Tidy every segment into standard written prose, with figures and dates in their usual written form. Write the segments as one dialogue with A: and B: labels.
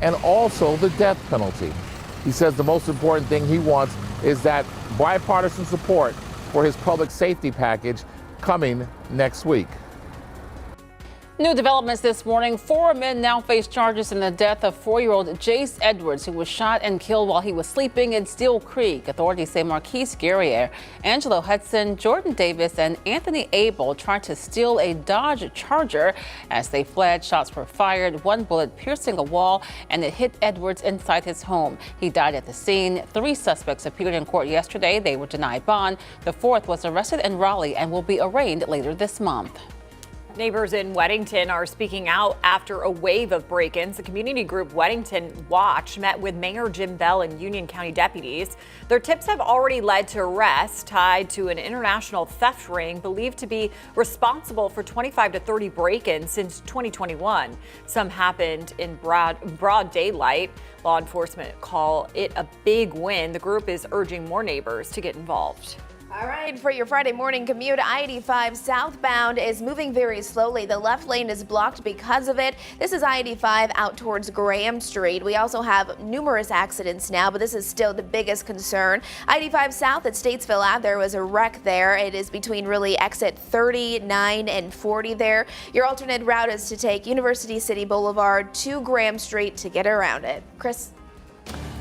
A: and also the death penalty. He says the most important thing he wants is that bipartisan support for his public safety package coming next week.
B: New developments this morning. 4 men now face charges in the death of 4-year-old Jace Edwards, who was shot and killed while he was sleeping in Steel Creek. Authorities say Marquise Guerriere, Angelo Hudson, Jordan Davis, and Anthony Abel tried to steal a Dodge Charger. As they fled, shots were fired, one bullet piercing a wall, and it hit Edwards inside his home. He died at the scene. 3 suspects appeared in court yesterday. They were denied bond. The 4th was arrested in Raleigh and will be arraigned later this month.
C: Neighbors in Weddington are speaking out after a wave of break-ins. The community group Weddington Watch met with Mayor Jim Bell and Union County deputies. Their tips have already led to arrests tied to an international theft ring believed to be responsible for 25 to 30 break-ins since 2021. Some happened in broad daylight. Law enforcement call it a big win. The group is urging more neighbors to get involved.
D: All right, for your Friday morning commute, I-85 southbound is moving very slowly. The left lane is blocked because of it. This is I-85 out towards Graham Street. We also have numerous accidents now, but this is still the biggest concern. I-85 south at Statesville Ave, there was a wreck there. It is between really exit 39 and 40 there. Your alternate route is to take University City Boulevard to Graham Street to get around it. Chris?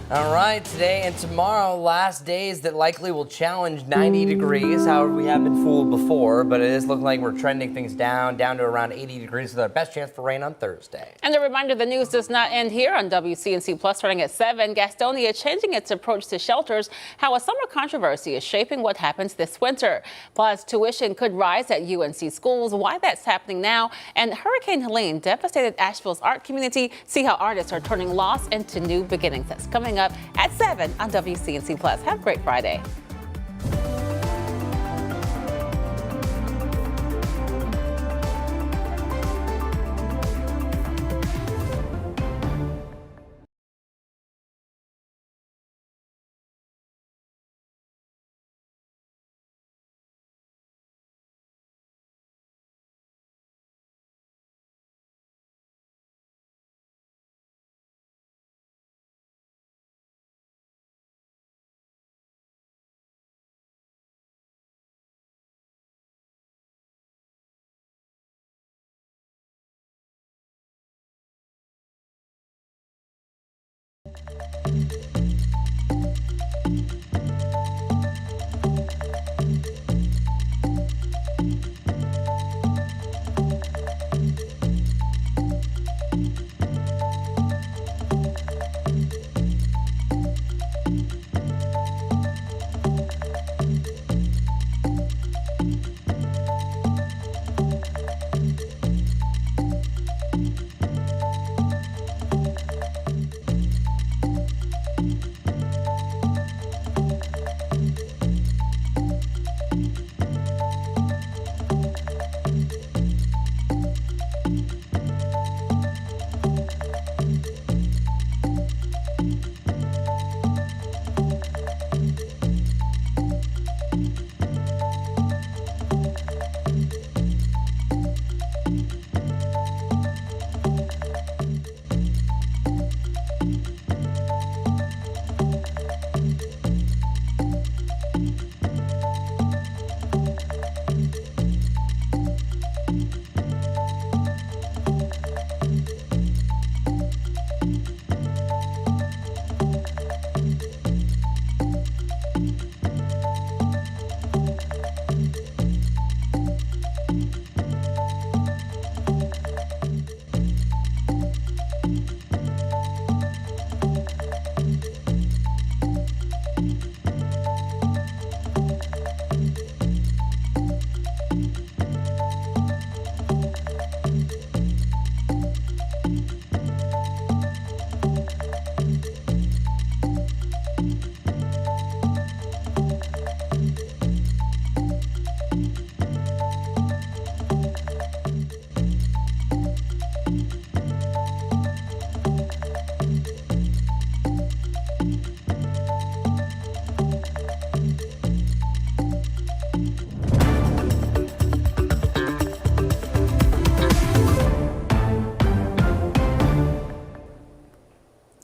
E: All right, today and tomorrow, last days that likely will challenge 90 degrees. However, we have been fooled before, but it is looking like we're trending things down to around 80 degrees with our best chance for rain on Thursday.
B: And a reminder, the news does not end here on WCNC Plus starting at 7. Gastonia changing its approach to shelters, how a summer controversy is shaping what happens this winter. Plus, tuition could rise at UNC schools, why that's happening now, and Hurricane Helene devastated Asheville's art community. See how artists are turning loss into new beginnings. That's coming up at 7 on WCNC Plus. Have a great Friday.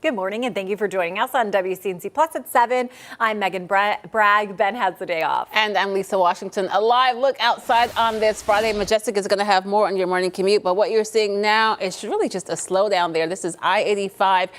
C: Good morning, and thank you for joining us on WCNC Plus at 7. I'm Megan Bragg. Ben has the day off.
B: And I'm Lisa Washington. A live look outside on this Friday. Majestic is going to have more on your morning commute, but what you're seeing now is really just a slowdown there. This is I-85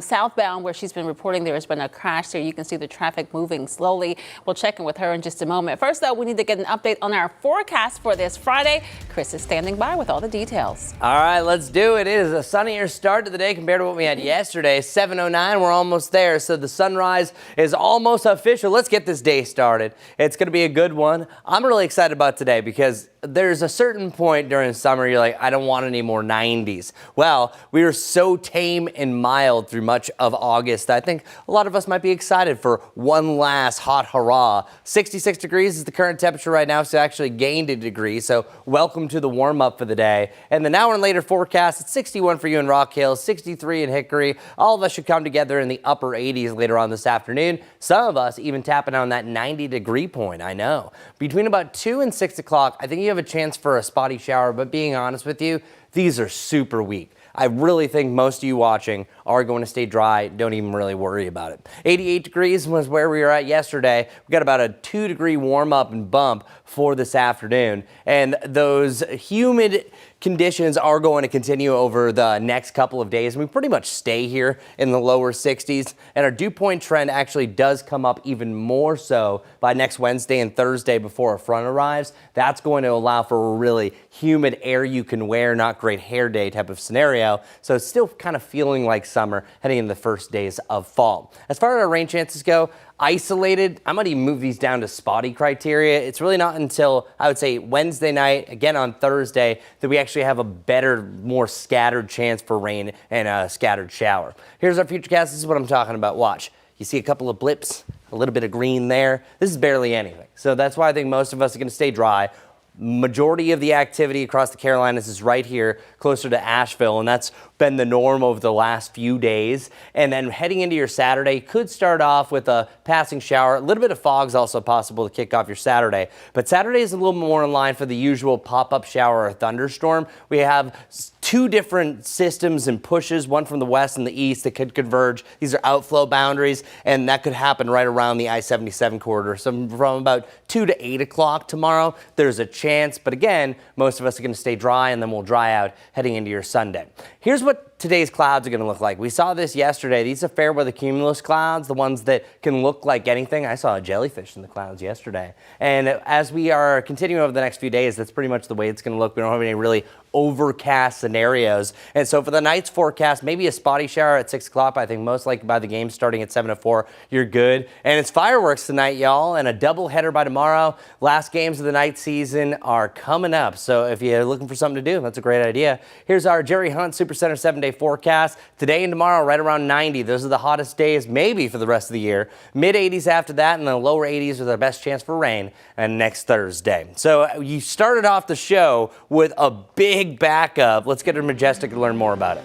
B: southbound, where she's been reporting there has been a crash there. You can see the traffic moving slowly. We'll check in with her in just a moment. First, though, we need to get an update on our forecast for this Friday. Chris is standing by with all the details.
E: All right, let's do it. It is a sunnier start to the day compared to what we had yesterday. 7:09, we're almost there, so the sunrise is almost official. Let's get this day started. It's going to be a good one. I'm really excited about today because there's a certain point during summer you're like, I don't want any more 90s. Well, we were so tame and mild through much of August. I think a lot of us might be excited for one last hot hurrah. 66 degrees is the current temperature right now, so actually gained a degree. So welcome to the warm up for the day. And the now and later forecast, it's 61 for you in Rock Hill, 63 in Hickory. All of us should come together in the upper 80s later on this afternoon. Some of us even tapping on that 90-degree point, I know. Between about 2 and 6 o'clock, I think you have a chance for a spotty shower, but being honest with you, these are super weak. I really think most of you watching are going to stay dry. Don't even really worry about it. 88 degrees was where we were at yesterday. We got about a 2-degree warm up and bump for this afternoon. And those humid conditions are going to continue over the next couple of days. We pretty much stay here in the lower 60s. And our dew point trend actually does come up even more so by next Wednesday and Thursday before a front arrives. That's going to allow for a really humid air you can wear, not great hair day type of scenario. So it's still kind of feeling like summer heading into the first days of fall. As far as our rain chances go, isolated, I might even move these down to spotty criteria. It's really not until, I would say, Wednesday night, again on Thursday, that we actually have a better, more scattered chance for rain and a scattered shower. Here's our futurecast. This is what I'm talking about. Watch. You see a couple of blips, a little bit of green there. This is barely anything. So that's why I think most of us are going to stay dry. Majority of the activity across the Carolinas is right here closer to Asheville, and that's been the norm over the last few days. And then heading into your Saturday, could start off with a passing shower. A little bit of fog is also possible to kick off your Saturday, but Saturday is a little more in line for the usual pop-up shower or thunderstorm. We have 2 different systems and pushes, one from the west and the east, that could converge. These are outflow boundaries, and that could happen right around the I-77 corridor. So from about 2 to 8 o'clock tomorrow, there's a chance, but again, most of us are going to stay dry, and then we'll dry out heading into your Sunday. Here's what today's clouds are going to look like. We saw this yesterday. These are fair weather cumulus clouds, the ones that can look like anything. I saw a jellyfish in the clouds yesterday. And as we are continuing over the next few days, that's pretty much the way it's going to look. We don't have any really overcast scenarios. And so for the night's forecast, maybe a spotty shower at 6 o'clock. I think most likely by the game starting at 7:04, you're good. And it's fireworks tonight, y'all, and a double header by tomorrow. Last games of the night season are coming up. So if you're looking for something to do, that's a great idea. Here's our Jerry Hunt Supercenter 7-day forecast. Today and tomorrow, right around 90. Those are the hottest days, maybe for the rest of the year. Mid-80s after that, and the lower 80s with our best chance for rain and next Thursday. So you started off the show with a big backup. Let's get to Majestic and learn more about it.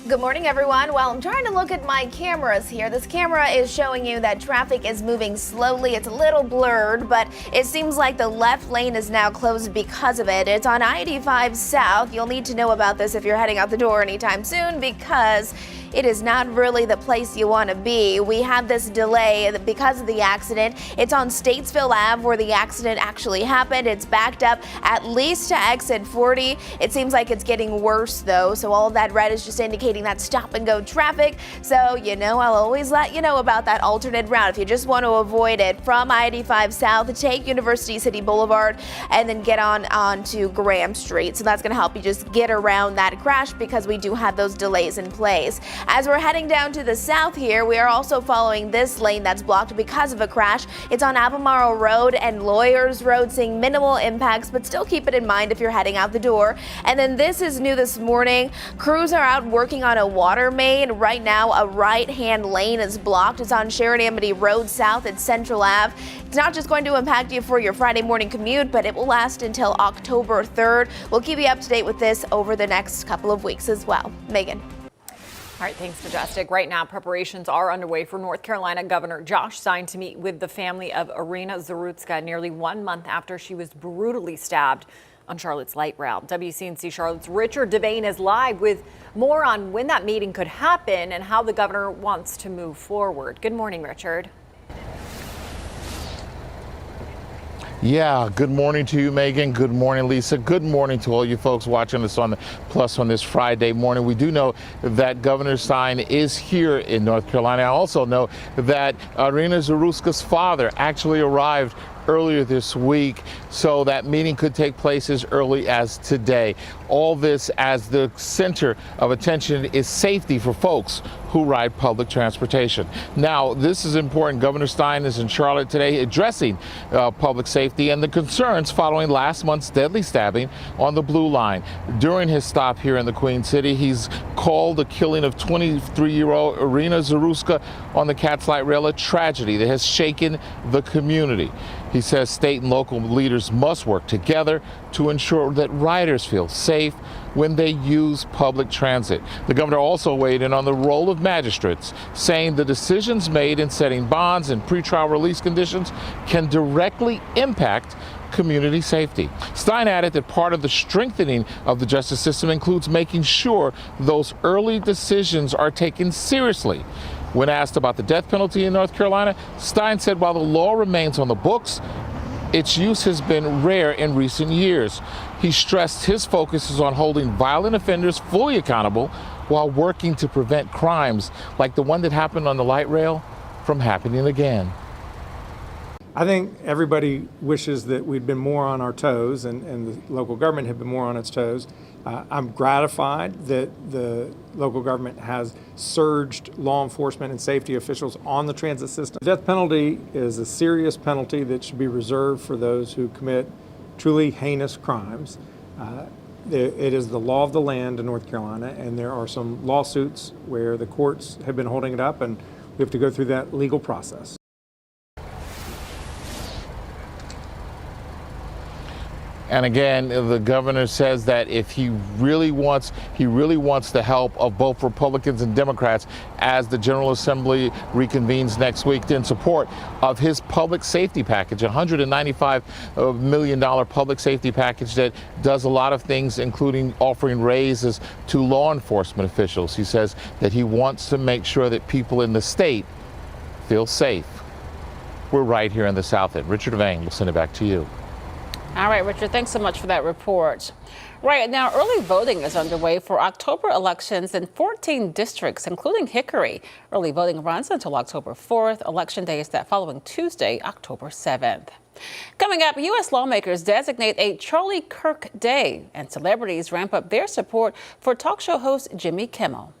D: Good morning, everyone. Well, I'm trying to look at my cameras here. This camera is showing you that traffic is moving slowly. It's a little blurred, but it seems like the left lane is now closed because of it. It's on I-85 South. You'll need to know about this if you're heading out the door anytime soon, because it is not really the place you want to be. We have this delay because of the accident. It's on Statesville Ave where the accident actually happened. It's backed up at least to exit 40. It seems like it's getting worse though, so all of that red is just indicating that stop and go traffic. So, you know, I'll always let you know about that alternate route. If you just want to avoid it, from I-85 South, take University City Boulevard and then get on to Graham Street. So that's going to help you just get around that crash because we do have those delays in place. As we're heading down to the south here, we are also following this lane that's blocked because of a crash. It's on Albemarle Road and Lawyers Road, seeing minimal impacts, but still keep it in mind if you're heading out the door. And then this is new this morning. Crews are out working on a water main. Right now, a right-hand lane is blocked. It's on Sharon-Amity Road South at Central Ave. It's not just going to impact you for your Friday morning commute, but it will last until October 3rd. We'll keep you up to date with this over the next couple of weeks as well. Megan.
C: All right, thanks, Majestic. Right now, preparations are underway for North Carolina Governor Josh Stein to meet with the family of Irina Zarutska nearly 1 month after she was brutally stabbed on Charlotte's light rail. WCNC Charlotte's Richard Devane is live with more on when that meeting could happen and how the governor wants to move forward. Good morning, Richard.
A: Yeah, good morning to you, Megan. Good morning, Lisa. Good morning to all you folks watching us on the Plus on this Friday morning. We do know that Governor Stein is here in North Carolina. I also know that Helene Zaruska's father actually arrived earlier this week, so that meeting could take place as early as today. All this as the center of attention is safety for folks who ride public transportation. Now, this is important. Governor Stein is in Charlotte today addressing public safety and the concerns following last month's deadly stabbing on the Blue Line. During his stop here in the Queen City, he's called the killing of 23-year-old Helene Zaruska on the Cat's Light Rail a tragedy that has shaken the community. He says state and local leaders must work together to ensure that riders feel safe when they use public transit. The governor also weighed in on the role of magistrates, saying the decisions made in setting bonds and pretrial release conditions can directly impact community safety. Stein added that part of the strengthening of the justice system includes making sure those early decisions are taken seriously. When asked about the death penalty in North Carolina, Stein said while the law remains on the books, its use has been rare in recent years. He stressed his focus is on holding violent offenders fully accountable while working to prevent crimes like the one that happened on the light rail from happening again.
F: I think everybody wishes that we'd been more on our toes and the local government had been more on its toes. I'm gratified that the local government has surged law enforcement and safety officials on the transit system. The death penalty is a serious penalty that should be reserved for those who commit truly heinous crimes. It is the law of the land in North Carolina, and there are some lawsuits where the courts have been holding it up, and we have to go through that legal process.
A: And again, the governor says that if he really wants the help of both Republicans and Democrats as the General Assembly reconvenes next week in support of his public safety package, $195 million public safety package that does a lot of things, including offering raises to law enforcement officials. He says that he wants to make sure that people in the state feel safe. We're right here in the South End. Richard Devane, we'll send it back to you.
B: All right, Richard, thanks so much for that report. Right now, early voting is underway for October elections in 14 districts, including Hickory. Early voting runs until October 4th. Election day is that following Tuesday, October 7th. Coming up, U.S. lawmakers designate a Charlie Kirk Day, and celebrities ramp up their support for talk show host Jimmy Kimmel.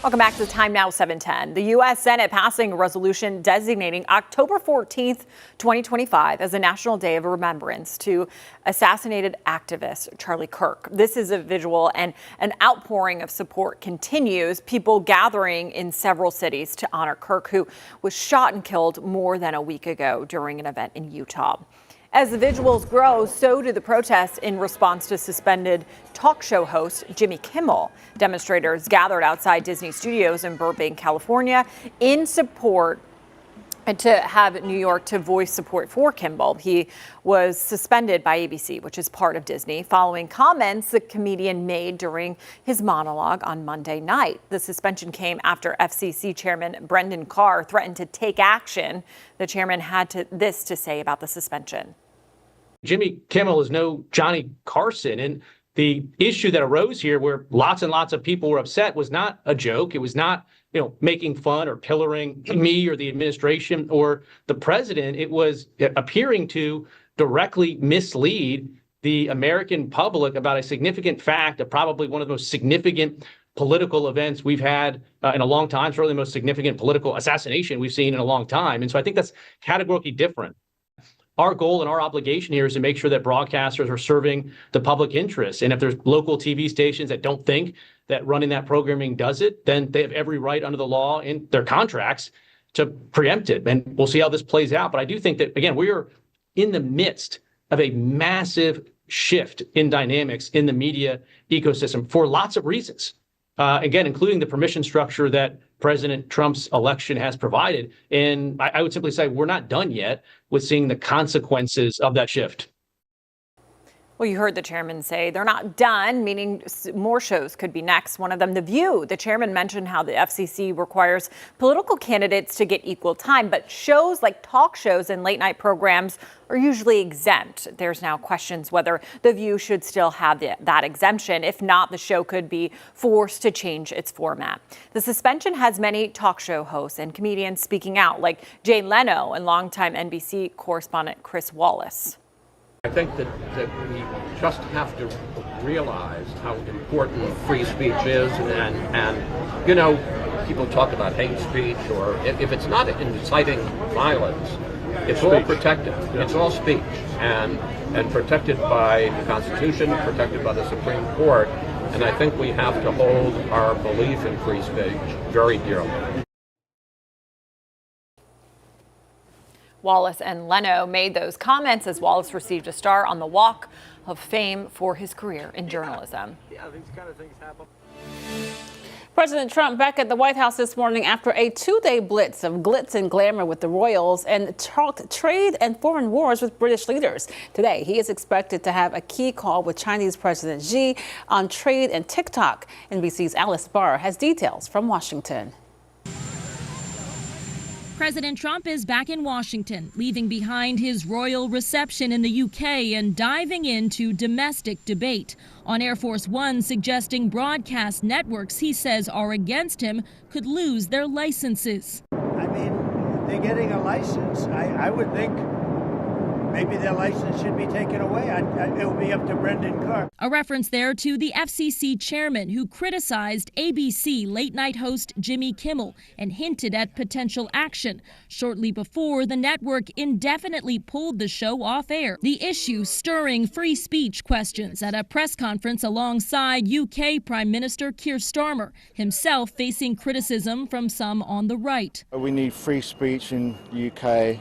C: Welcome back to the time now, 7:10. The U.S. Senate passing a resolution designating October 14th, 2025 as a national day of remembrance to assassinated activist Charlie Kirk. This is a visual, and an outpouring of support continues. People gathering in several cities to honor Kirk, who was shot and killed more than a week ago during an event in Utah. As the visuals grow, so do the protests in response to suspended talk show host Jimmy Kimmel. Demonstrators gathered outside Disney Studios in Burbank, California, in support and to have New York to voice support for Kimmel. He was suspended by ABC, which is part of Disney, following comments the comedian made during his monologue on Monday night. The suspension came after FCC Chairman Brendan Carr threatened to take action. The chairman had this to say about the suspension.
G: Jimmy Kimmel is no Johnny Carson, and the issue that arose here where lots and lots of people were upset was not a joke. It was not, making fun or pillaring me or the administration or the president. It was appearing to directly mislead the American public about a significant fact of probably one of the most significant political events we've had in a long time. It's really the most significant political assassination we've seen in a long time. And so I think that's categorically different. Our goal and our obligation here is to make sure that broadcasters are serving the public interest. And if there's local TV stations that don't think that running that programming does it, then they have every right under the law in their contracts to preempt it. And we'll see how this plays out. But I do think that, again, we are in the midst of a massive shift in dynamics in the media ecosystem for lots of reasons. Again, including the permission structure that President Trump's election has provided. And I would simply say we're not done yet with seeing the consequences of that shift.
C: Well, you heard the chairman say they're not done, meaning more shows could be next. One of them, The View. The chairman mentioned how the FCC requires political candidates to get equal time, but shows like talk shows and late night programs are usually exempt. There's now questions whether The View should still have that exemption. If not, the show could be forced to change its format. The suspension has many talk show hosts and comedians speaking out, like Jay Leno and longtime NBC correspondent Chris Wallace.
H: I think that we just have to realize how important free speech is, and people talk about hate speech, or if it's not inciting violence, it's all protected. Yeah. It's all speech, and protected by the Constitution, protected by the Supreme Court, and I think we have to hold our belief in free speech very dearly.
C: Wallace and Leno made those comments as Wallace received a star on the Walk of Fame for his career in journalism.
F: Yeah, these kind of things happen.
B: President Trump back at the White House this morning after a two-day blitz of glitz and glamour with the royals and talked trade and foreign wars with British leaders. Today, he is expected to have a key call with Chinese President Xi on trade and TikTok. NBC's Alice Barr has details from Washington.
I: President Trump is back in Washington, leaving behind his royal reception in the UK and diving into domestic debate. On Air Force One, suggesting broadcast networks he says are against him could lose their licenses.
J: I mean, they're getting a license. I would think maybe their license should be taken away. It would be up to Brendan Carr.
I: A reference there to the FCC chairman who criticized ABC late-night host Jimmy Kimmel and hinted at potential action shortly before the network indefinitely pulled the show off air. The issue stirring free speech questions at a press conference alongside UK Prime Minister Keir Starmer, himself facing criticism from some on the right.
K: We need free speech in the UK,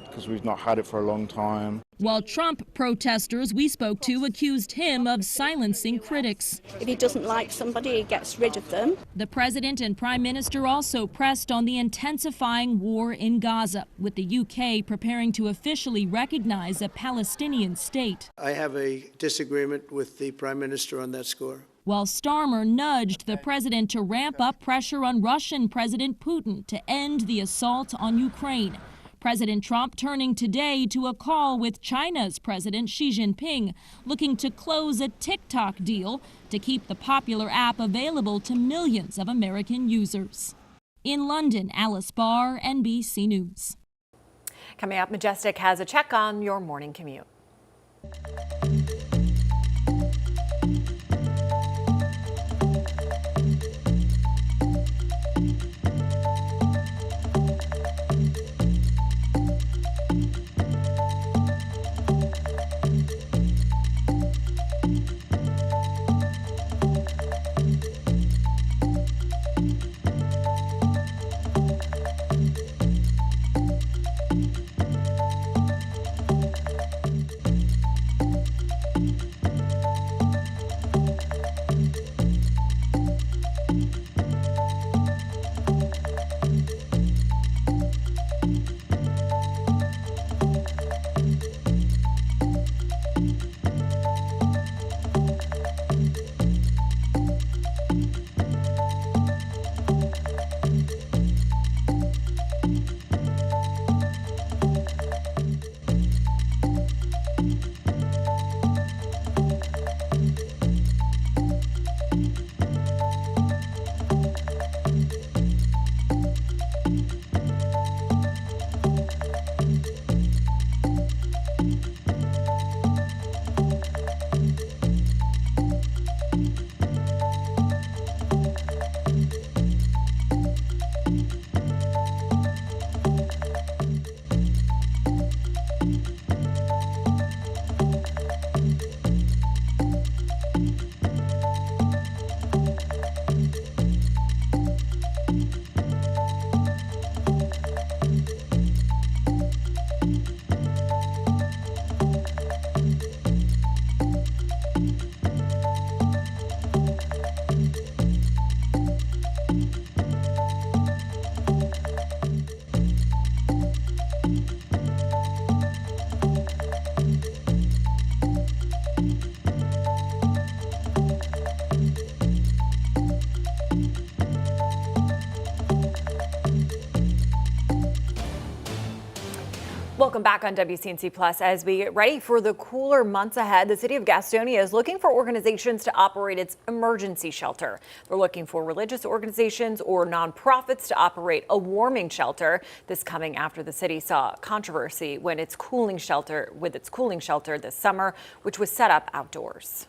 K: because we've not had it for a long time.
I: While Trump protesters we spoke to accused him of silencing critics.
L: If he doesn't like somebody, he gets rid of them.
I: The president and prime minister also pressed on the intensifying war in Gaza, with the UK preparing to officially recognize a Palestinian state.
J: I have a disagreement with the prime minister on that score.
I: While Starmer nudged the president to ramp up pressure on Russian President Putin to end the assault on Ukraine. President Trump turning today to a call with China's President Xi Jinping, looking to close a TikTok deal to keep the popular app available to millions of American users. In London, Alice Barr, NBC News.
C: Coming up, Majestic has a check on your morning commute. Welcome back on WCNC Plus. As we get ready for the cooler months ahead, the city of Gastonia is looking for organizations to operate its emergency shelter. They're looking for religious organizations or nonprofits to operate a warming shelter. This coming after the city saw controversy with its cooling shelter this summer, which was set up outdoors.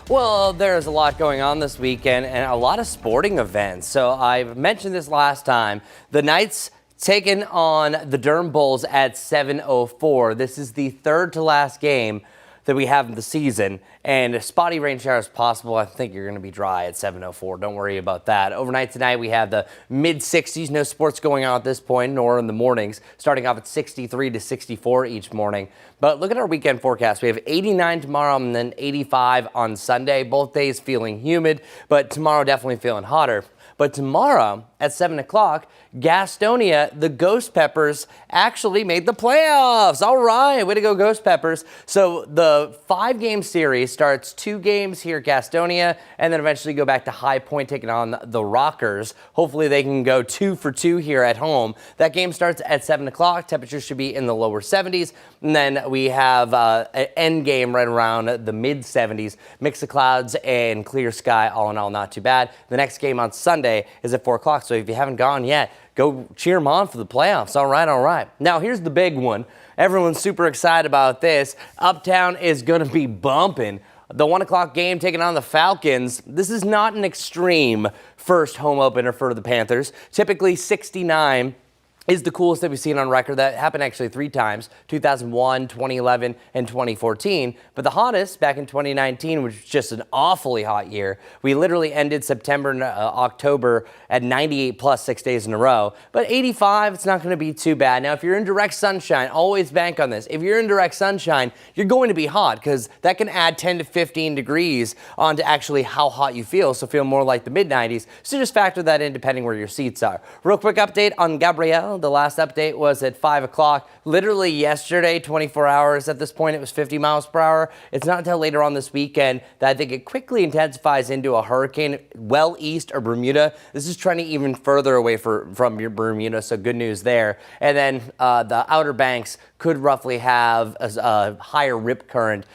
E: Well, there's a lot going on this weekend and a lot of sporting events. So I've mentioned this last time. The Knights taking on the Durham Bulls at 7:04. This is the third to last game that we have in the season, and spotty rain showers possible. I think you're going to be dry at 7:04. Don't worry about that. Overnight tonight, we have the mid-60s. No sports going on at this point, nor in the mornings. Starting off at 63 to 64 each morning. But look at our weekend forecast. We have 89 tomorrow and then 85 on Sunday. Both days feeling humid, but tomorrow definitely feeling hotter. But tomorrow at 7 o'clock, Gastonia, the Ghost Peppers, actually made the playoffs. All right, way to go, Ghost Peppers. So the 5-game series starts 2 games here at Gastonia and then eventually go back to High Point taking on the Rockers. Hopefully they can go 2 for 2 here at home. That game starts at 7 o'clock. Temperatures should be in the lower 70s. And then we have an end game right around the mid-70s. Mix of clouds and clear sky. All in all, not too bad. The next game on Sunday is at 4 o'clock. So if you haven't gone yet, go cheer them on for the playoffs. All right, all right. Now, here's the big one. Everyone's super excited about this. Uptown is going to be bumping. The 1 o'clock game taking on the Falcons. This is not an extreme first home opener for the Panthers. Typically 69 is the coolest that we've seen on record. That happened actually 3 times, 2001, 2011, and 2014. But the hottest back in 2019, which was just an awfully hot year. We literally ended September and October at 98 plus 6 days in a row. But 85, it's not going to be too bad. Now, if you're in direct sunshine, always bank on this. If you're in direct sunshine, you're going to be hot because that can add 10 to 15 degrees onto actually how hot you feel. So feel more like the mid-90s. So just factor that in depending where your seats are. Real quick update on Gabrielle. The last update was at 5 o'clock. Literally yesterday, 24 hours at this point, it was 50 miles per hour. It's not until later on this weekend that I think it quickly intensifies into a hurricane well east of Bermuda. This is trending even further away from your Bermuda, so good news there. And then the Outer Banks could roughly have a higher rip current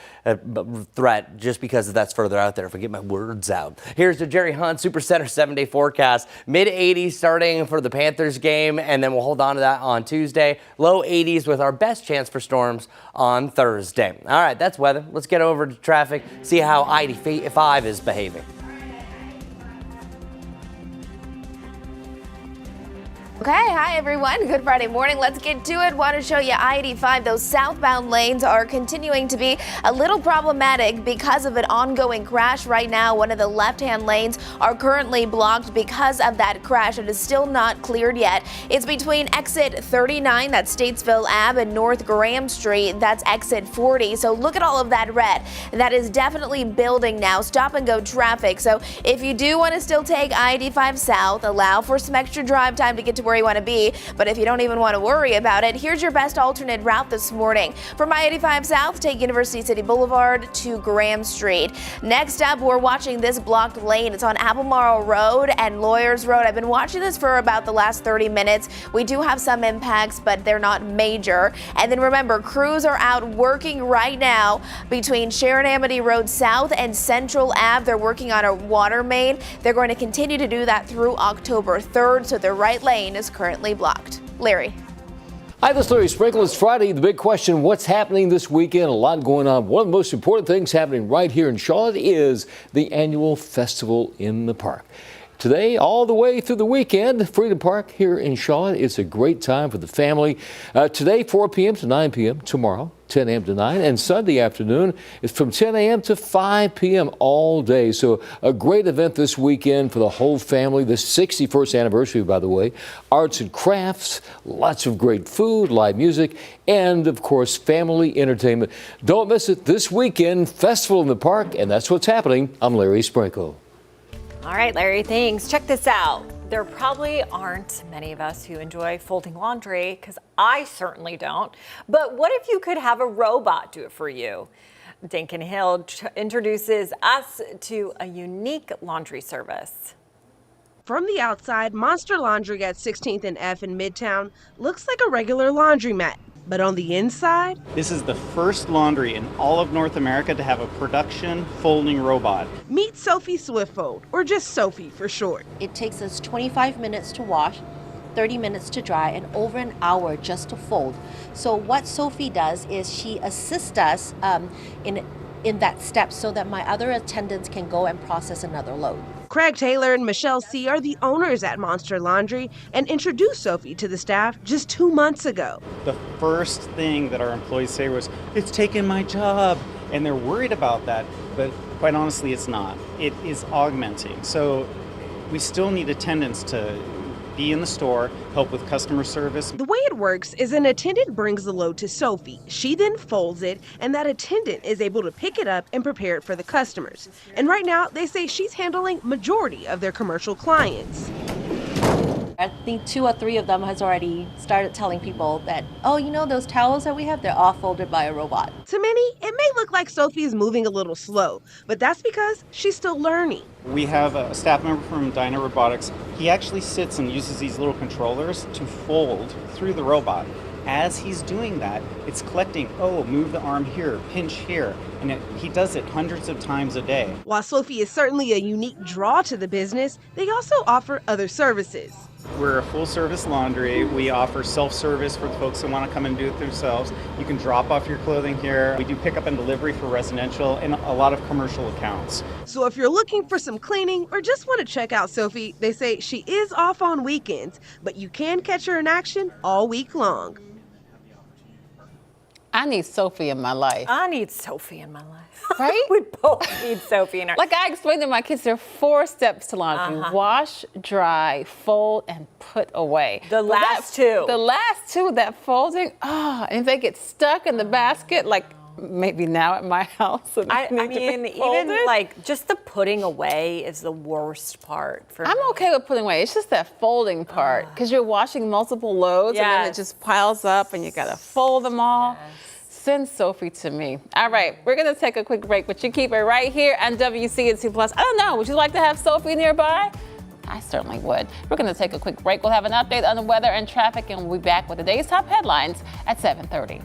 E: threat just because that's further out there if I get my words out. Here's the Jerry Hunt Super Center 7-day forecast. Mid-80s starting for the Panthers game, and then we'll hold on to that on Tuesday. Low 80s with our best chance for storms on Thursday. All right, that's weather. Let's get over to traffic, see how I-85 is behaving.
D: Okay, hi everyone. Good Friday morning. Let's get to it. Want to show you I-85. Those southbound lanes are continuing to be a little problematic because of an ongoing crash right now. One of the left-hand lanes are currently blocked because of that crash. It is still not cleared yet. It's between exit 39, that's Statesville Ave, and North Graham Street, that's exit 40. So look at all of that red. That is definitely building now. Stop and go traffic. So if you do want to still take I-85 south, allow for some extra drive time to get to where you want to be. But if you don't even want to worry about it, here's your best alternate route this morning. From I-85 south, take University City Boulevard to Graham Street. Next up, we're watching this blocked lane. It's on Albemarle Road and Lawyers Road. I've been watching this for about the last 30 minutes. We do have some impacts, but they're not major. And then remember, crews are out working right now between Sharon Amity Road South and Central Ave. They're working on a water main. They're going to continue to do that through October 3rd, so the right lane is currently blocked. Larry.
M: Hi, this is Larry Sprinkle. It's Friday. The big question, what's happening this weekend? A lot going on. One of the most important things happening right here in Charlotte is the annual festival in the park. Today, all the way through the weekend, Freedom Park here in Charlotte. It's a great time for the family. Today, 4 p.m. to 9 p.m. Tomorrow, 10 a.m. to 9. And Sunday afternoon is from 10 a.m. to 5 p.m. all day. So a great event this weekend for the whole family. The 61st anniversary, by the way. Arts and crafts, lots of great food, live music, and, of course, family entertainment. Don't miss it this weekend, Festival in the Park, and that's what's happening. I'm Larry Sprinkle.
C: All right, Larry, thanks. Check this out. There probably aren't many of us who enjoy folding laundry, because I certainly don't. But what if you could have a robot do it for you? Dinkin Hill introduces us to a unique laundry service.
N: From the outside, Monster Laundry at 16th and F in Midtown looks like a regular laundromat. But on the inside,
O: this is the first laundry in all of North America to have a production folding robot.
N: Meet Sophie Swiftfold, or just Sophie for short.
P: It takes us 25 minutes to wash, 30 minutes to dry, and over an hour just to fold. So what Sophie does is she assists us in that step so that my other attendants can go and process another load.
N: Craig Taylor and Michelle C. are the owners at Monster Laundry and introduced Sophie to the staff just 2 months ago.
O: The first thing that our employees say was, "It's taken my job." And they're worried about that, but quite honestly, it's not. It is augmenting. So we still need attendants to be in the store, help with customer service.
N: The way it works is an attendant brings the load to Sophie. She then folds it, and that attendant is able to pick it up and prepare it for the customers. And right now, they say she's handling majority of their commercial clients.
P: I think 2 or 3 of them has already started telling people that, oh, you know those towels that we have, they're all folded by a robot.
N: To many, it may look like Sophie is moving a little slow, but that's because she's still learning.
O: We have a staff member from Dyna Robotics. He actually sits and uses these little controllers to fold through the robot. As he's doing that, it's collecting, oh, move the arm here, pinch here, and he does it hundreds of times a day.
N: While Sophie is certainly a unique draw to the business, they also offer other services.
O: We're a full-service laundry. We offer self-service for the folks that want to come and do it themselves. You can drop off your clothing here. We do pickup and delivery for residential and a lot of commercial accounts.
N: So if you're looking for some cleaning or just want to check out Sophie, they say she is off on weekends, but you can catch her in action all week long.
B: I need Sophie in my life.
C: I need Sophie in my life.
B: Right?
C: We both need Sophie in our
B: Like I explained to my kids, there are 4 steps to laundry. Wash, dry, fold, and put away.
C: The last 2.
B: The last 2, that folding, and if they get stuck in the basket, like maybe now at my house.
C: I mean, even like just the putting away is the worst part for me.
B: I'm okay with putting away. It's just that folding part because you're washing multiple loads and then it just piles up and you got to fold them all. Send Sophie to me. All right, we're going to take a quick break, but you keep it right here on WCNC Plus. I don't know, would you like to have Sophie nearby? I certainly would. We're going to take a quick break. We'll have an update on the weather and traffic, and we'll be back with the day's top headlines at 7:30.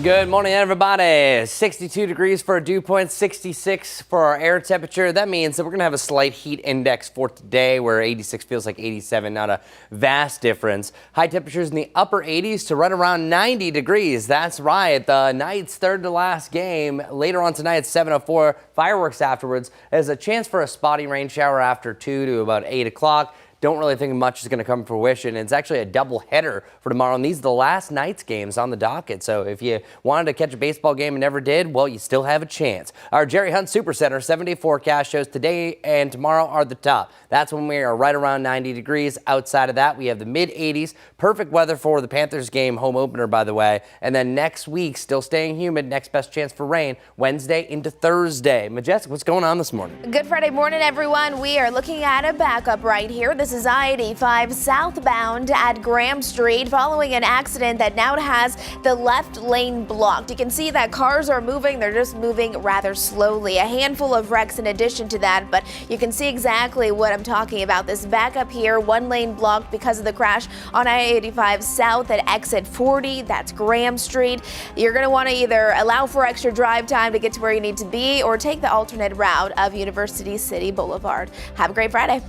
E: Good morning, everybody. 62 degrees for a dew point, 66 for our air temperature. That means that we're going to have a slight heat index for today where 86 feels like 87, not a vast difference. High temperatures in the upper 80s to right around 90 degrees. That's right. The night's third to last game. Later on tonight at 7:04, fireworks afterwards. There's a chance for a spotty rain shower after 2 to about 8 o'clock. don't really think much is going to come to fruition. It's actually a double header for tomorrow, and these are the last night's games on the docket. So if you wanted to catch a baseball game and never did, well, you still have a chance. Our Jerry Hunt Supercenter 7-day forecast shows today and tomorrow are the top. That's when we are right around 90 degrees. Outside of that, we have the mid-80s. Perfect weather for the Panthers game, home opener, by the way. And then next week, still staying humid. Next best chance for rain Wednesday into Thursday. Majestic, what's going on this morning?
D: Good Friday morning, everyone. We are looking at a backup right here. This is I-85 southbound at Graham Street following an accident that now has the left lane blocked. You can see that cars are moving. They're just moving rather slowly. A handful of wrecks in addition to that, but you can see exactly what I'm talking about. This backup here, one lane blocked because of the crash on I-85 south at exit 40. That's Graham Street. You're going to want to either allow for extra drive time to get to where you need to be or take the alternate route of University City Boulevard. Have a great Friday.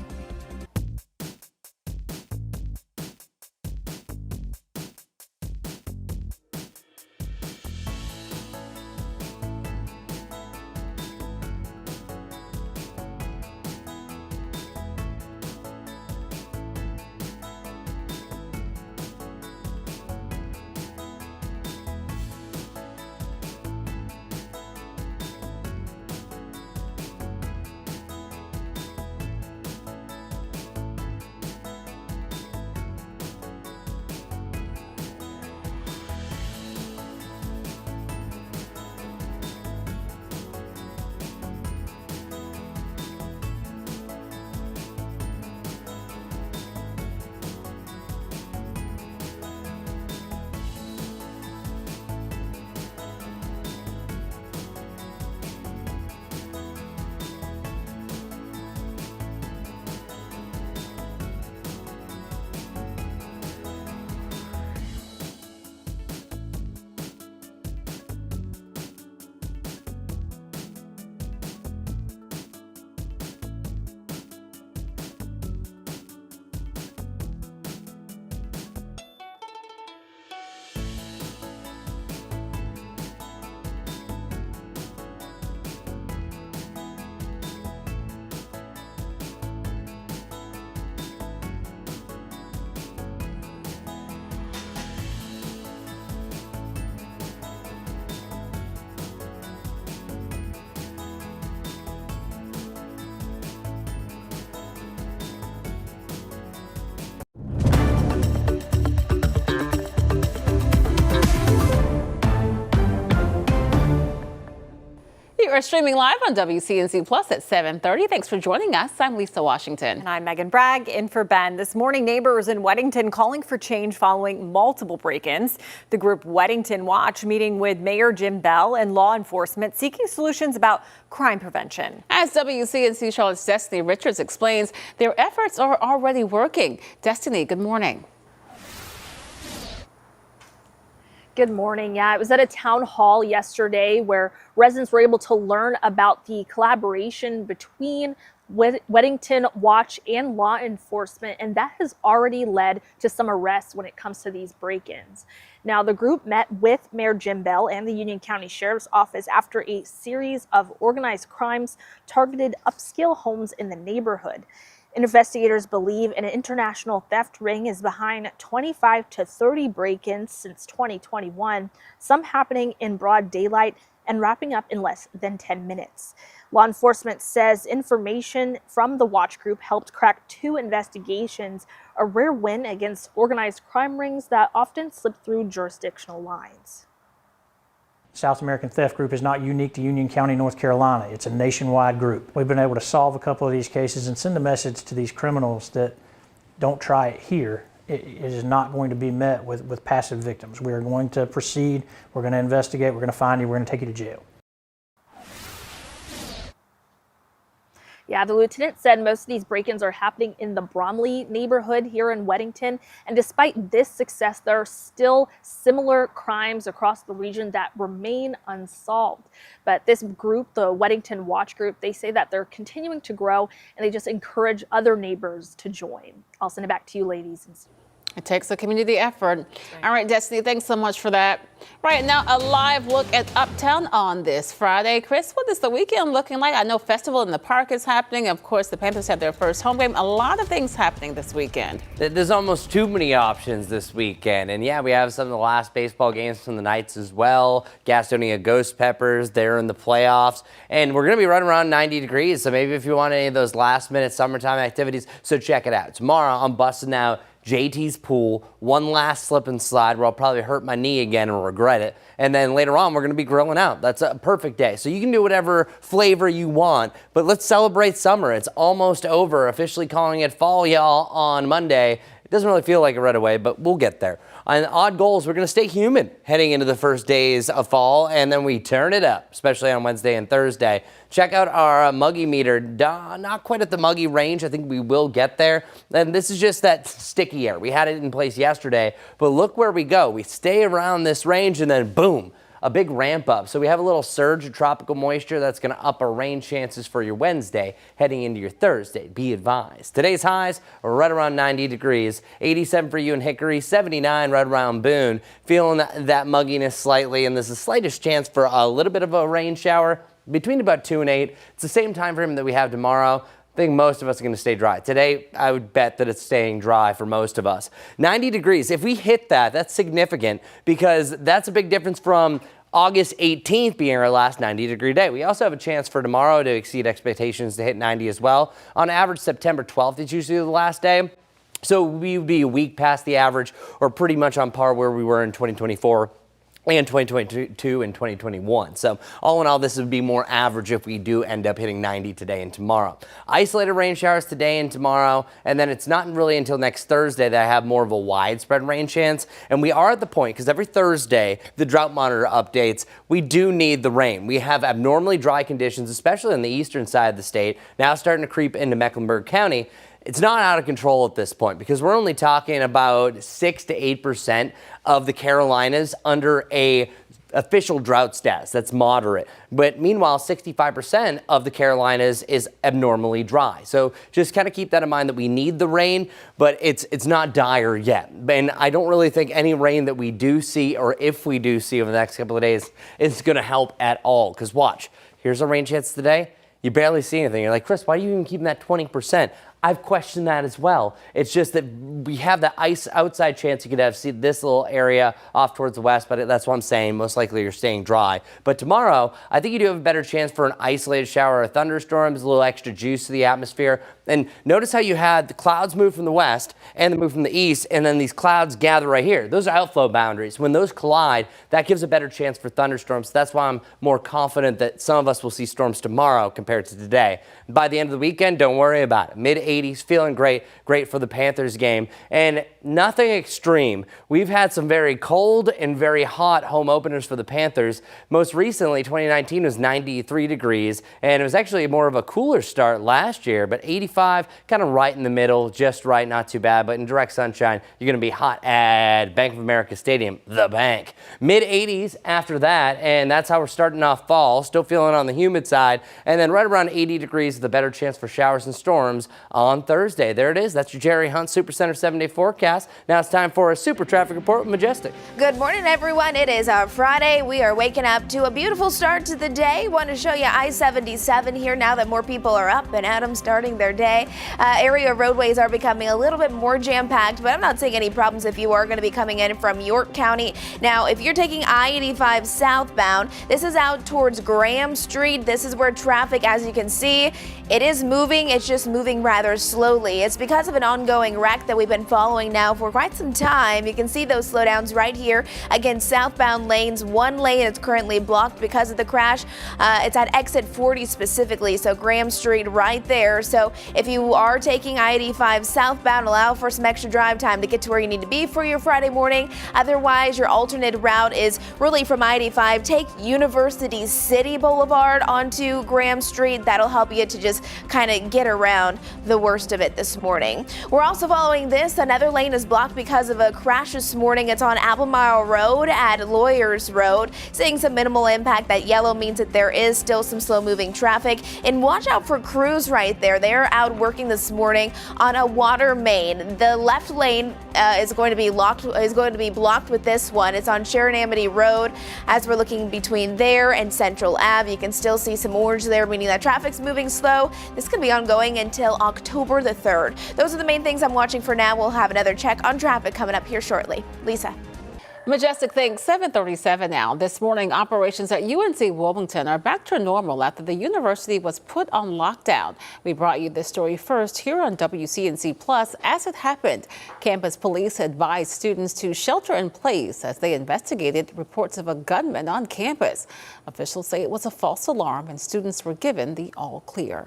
B: We are streaming live on WCNC Plus at 7:30. Thanks for joining us. I'm Lisa Washington.
C: And I'm Megan Bragg in for Ben. This morning, neighbors in Weddington calling for change following multiple break-ins. The group Weddington Watch meeting with Mayor Jim Bell and law enforcement seeking solutions about crime prevention.
B: As WCNC Charlotte's Destiny Richards explains, their efforts are already working. Destiny, good morning.
Q: Good morning. Yeah, it was at a town hall yesterday where residents were able to learn about the collaboration between Weddington Watch and law enforcement, and that has already led to some arrests when it comes to these break-ins. Now, the group met with Mayor Jim Bell and the Union County Sheriff's Office after a series of organized crimes targeted upscale homes in the neighborhood. Investigators believe an international theft ring is behind 25 to 30 break-ins since 2021, some happening in broad daylight and wrapping up in less than 10 minutes. Law enforcement says information from the watch group helped crack 2 investigations, a rare win against organized crime rings that often slip through jurisdictional lines.
R: South American Theft Group is not unique to Union County, North Carolina. It's a nationwide group. We've been able to solve a couple of these cases and send a message to these criminals that don't try it here. It is not going to be met with passive victims. We are going to proceed, we're going to investigate, we're going to find you, we're going to take you to jail.
Q: Yeah, the lieutenant said most of these break-ins are happening in the Bromley neighborhood here in Weddington. And despite this success, there are still similar crimes across the region that remain unsolved. But this group, the Weddington Watch Group, they say that they're continuing to grow and they just encourage other neighbors to join. I'll send it back to you, ladies.
B: It takes a community effort. All right, Destiny, thanks so much for that. Right now, a live look at Uptown on this Friday. Chris, what is the weekend looking like? I know Festival in the Park is happening. Of course, the Panthers have their first home game. A lot of things happening this weekend.
E: There's almost too many options this weekend. And yeah, we have some of the last baseball games from the Knights as well. Gastonia Ghost Peppers, they're in the playoffs. And we're going to be right around 90 degrees. So maybe if you want any of those last minute summertime activities, so check it out. Tomorrow, I'm busting out JT's pool, one last slip and slide where I'll probably hurt my knee again and regret it. And then later on, we're going to be grilling out. That's a perfect day. So you can do whatever flavor you want, but let's celebrate summer. It's almost over. Officially calling it fall, y'all, on Monday. It doesn't really feel like it right away, but we'll get there. On odd goals, we're going to stay humid heading into the first days of fall, and then we turn it up, especially on Wednesday and Thursday. Check out our muggy meter. Not quite at the muggy range. I think we will get there. And this is just that sticky air. We had it in place yesterday, but look where we go. We stay around this range, and then boom, a big ramp up. So we have a little surge of tropical moisture that's going to up our rain chances for your Wednesday heading into your Thursday. Be advised. Today's highs are right around 90 degrees, 87 for you in Hickory, 79 right around Boone. Feeling that mugginess slightly, and there's the slightest chance for a little bit of a rain shower between about 2 and 8. It's the same time frame that we have tomorrow. I think most of us are going to stay dry. Today, I would bet that it's staying dry for most of us. 90 degrees, if we hit that, that's significant because that's a big difference from August 18th being our last 90-degree day. We also have a chance for tomorrow to exceed expectations to hit 90 as well. On average, September 12th is usually the last day. So we would be a week past the average or pretty much on par where we were in 2024. And 2022 and 2021. So all in all, this would be more average if we do end up hitting 90 today and tomorrow. Isolated rain showers today and tomorrow, and then it's not really until next Thursday that I have more of a widespread rain chance. And we are at the point, because every Thursday, the drought monitor updates, we do need the rain. We have abnormally dry conditions, especially on the eastern side of the state, now starting to creep into Mecklenburg County. It's not out of control at this point because we're only talking about 6 to 8% of the Carolinas under a official drought status. That's moderate. But meanwhile, 65% of the Carolinas is abnormally dry. So just kind of keep that in mind that we need the rain, but it's not dire yet. And I don't really think any rain that we do see, or if we do see over the next couple of days, is going to help at all. Because watch, here's a rain chance today. You barely see anything. You're like, Chris, why are you even keeping that 20%? I've questioned that as well. It's just that we have the ice outside chance you could have see this little area off towards the west, but that's what I'm saying. Most likely you're staying dry. But tomorrow, I think you do have a better chance for an isolated shower or thunderstorms, a little extra juice to the atmosphere. And notice how you had the clouds move from the west and the move from the east, and then these clouds gather right here. Those are outflow boundaries. When those collide, that gives a better chance for thunderstorms. That's why I'm more confident that some of us will see storms tomorrow compared to today. By the end of the weekend, don't worry about it. Mid-80s, feeling great for the Panthers game. And nothing extreme. We've had some very cold and very hot home openers for the Panthers. Most recently, 2019 was 93 degrees, and it was actually more of a cooler start last year, but 85, kind of right in the middle, just right, not too bad. But in direct sunshine, you're going to be hot at Bank of America Stadium, the bank. Mid-80s after that, and that's how we're starting off fall. Still feeling on the humid side, and then right around 80 degrees, the better chance for showers and storms on Thursday. There it is. That's your Jerry Hunt Supercenter 7-day forecast. Now it's time for a super traffic report with Majestic.
D: Good morning, everyone. It is our Friday. We are waking up to a beautiful start to the day. Want to show you I-77 here now that more people are up and at them starting their day. Area roadways are becoming a little bit more jam-packed, but I'm not seeing any problems if you are going to be coming in from York County. Now, if you're taking I-85 southbound, this is out towards Graham Street. This is where traffic, as you can see, it is moving. It's just moving rather slowly. It's because of an ongoing wreck that we've been following now for quite some time. You can see those slowdowns right here. Again, southbound lanes, one lane is currently blocked because of the crash. It's at exit 40 specifically, so Graham Street right there. So if you are taking I-85 southbound, allow for some extra drive time to get to where you need to be for your Friday morning. Otherwise, your alternate route is really from I-85. Take University City Boulevard onto Graham Street. That'll help you to just kind of get around the worst of it this morning. We're also following this. Another lane is blocked because of a crash this morning. It's on Albemarle Road at Lawyers Road. Seeing some minimal impact. That yellow means that there is still some slow moving traffic. And watch out for crews right there. They're out working this morning on a water main. The left lane is going to be blocked with this one. It's on Sharon Amity Road. As we're looking between there and Central Ave, you can still see some orange there, meaning that traffic's moving slow. This could be ongoing until October the 3rd. Those are the main things I'm watching for now. We'll have another check on traffic coming up here shortly. Lisa.
B: Majestic things, 7:37 now. This morning, operations at UNC Wilmington are back to normal after the university was put on lockdown. We brought you this story first here on WCNC Plus as it happened. Campus police advised students to shelter in place as they investigated reports of a gunman on campus. Officials say it was a false alarm and students were given the all clear.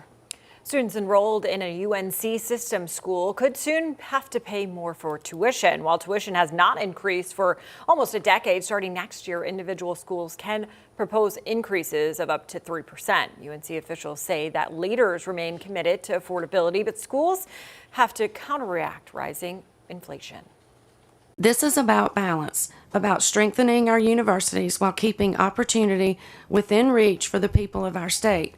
C: Students enrolled in a UNC system school could soon have to pay more for tuition. While tuition has not increased for almost a decade, starting next year, individual schools can propose increases of up to 3%. UNC officials say that leaders remain committed to affordability, but schools have to counteract rising inflation.
S: This is about balance, about strengthening our universities while keeping opportunity within reach for the people of our state.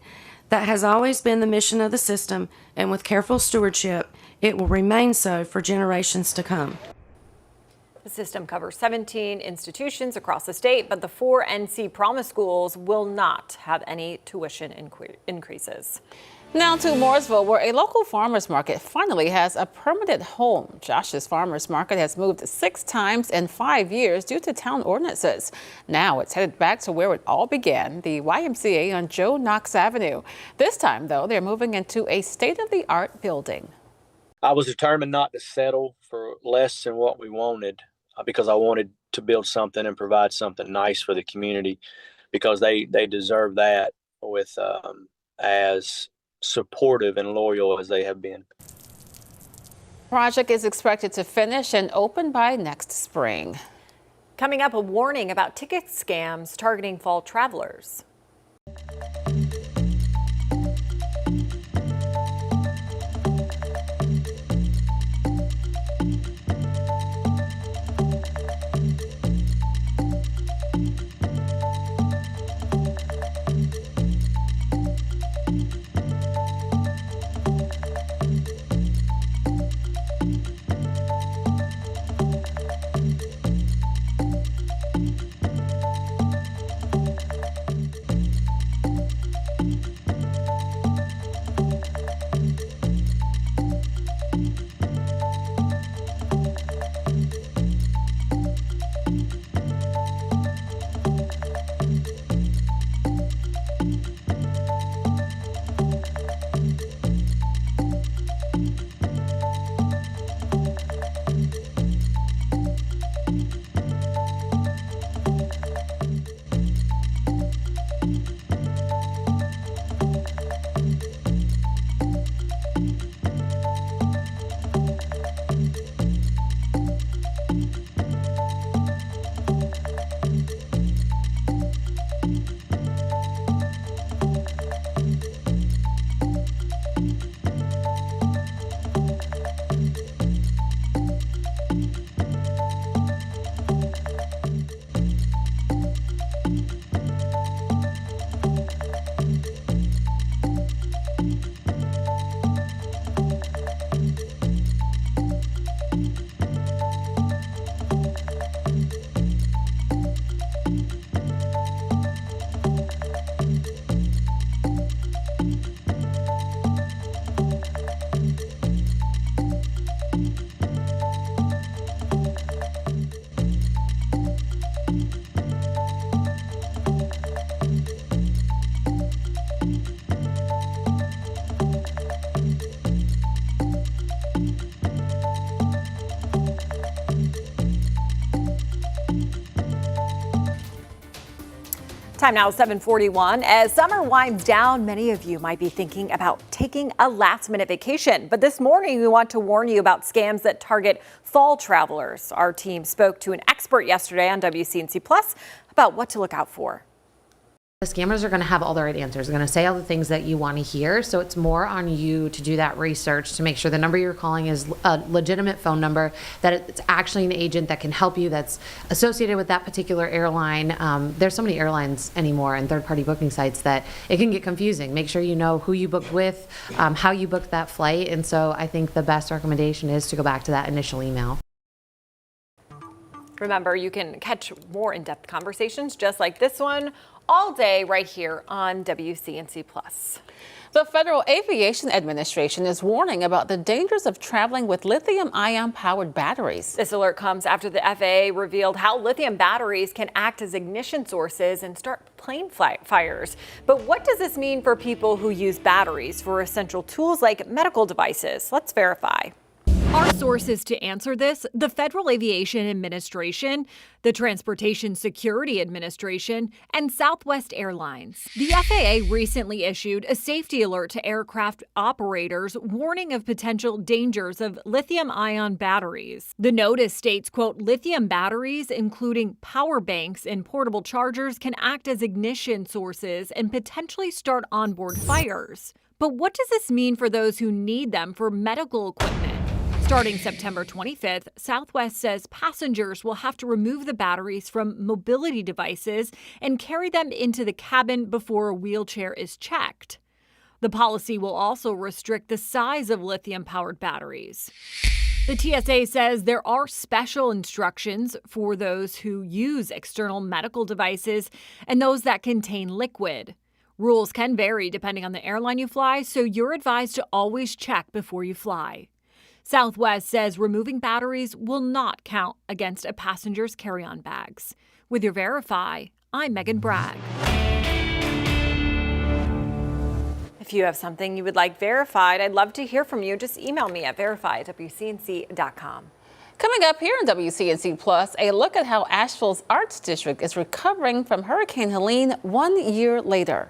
S: That has always been the mission of the system, and with careful stewardship, it will remain so for generations to come.
C: The system covers 17 institutions across the state, but the 4 NC Promise schools will not have any tuition increases.
B: Now to Mooresville, where a local farmers market finally has a permanent home. Josh's Farmers Market has moved 6 times in 5 years due to town ordinances. Now it's headed back to where it all began, the YMCA on Joe Knox Avenue. This time, though, they're moving into a state-of-the-art building.
T: I was determined not to settle for less than what we wanted because I wanted to build something and provide something nice for the community because they deserve that with as supportive and loyal as they have been.
B: Project is expected to finish and open by next spring.
C: Coming up, a warning about ticket scams targeting fall travelers. Time now, 7:41. As summer winds down, many of you might be thinking about taking a last-minute vacation. But this morning, we want to warn you about scams that target fall travelers. Our team spoke to an expert yesterday on WCNC Plus about what to look out for.
U: The scammers are going to have all the right answers. They're going to say all the things that you want to hear. So it's more on you to do that research to make sure the number you're calling is a legitimate phone number, that it's actually an agent that can help you, that's associated with that particular airline. There's so many airlines anymore and third-party booking sites that it can get confusing. Make sure you know who you booked with, how you booked that flight. And so I think the best recommendation is to go back to that initial email.
C: Remember, you can catch more in-depth conversations just like this one all day right here on WCNC+.
B: The Federal Aviation Administration is warning about the dangers of traveling with lithium-ion powered batteries.
C: This alert comes after the FAA revealed how lithium batteries can act as ignition sources and start plane fires. But what does this mean for people who use batteries for essential tools like medical devices? Let's verify. Our sources to answer this: the Federal Aviation Administration, the Transportation Security Administration, and Southwest Airlines. The FAA recently issued a safety alert to aircraft operators warning of potential dangers of lithium-ion batteries. The notice states, quote, lithium batteries, including power banks and portable chargers, can act as ignition sources and potentially start onboard fires. But what does this mean for those who need them for medical equipment? Starting September 25th, Southwest says passengers will have to remove the batteries from mobility devices and carry them into the cabin before a wheelchair is checked. The policy will also restrict the size of lithium-powered batteries. The TSA says there are special instructions for those who use external medical devices and those that contain liquid. Rules can vary depending on the airline you fly, so you're advised to always check before you fly. Southwest says removing batteries will not count against a passenger's carry-on bags. With your Verify, I'm Megan Bragg. If you have something you would like verified, I'd love to hear from you. Just email me at verify@wcnc.com.
B: Coming up here on WCNC Plus, a look at how Asheville's Arts District is recovering from Hurricane Helene 1 year later.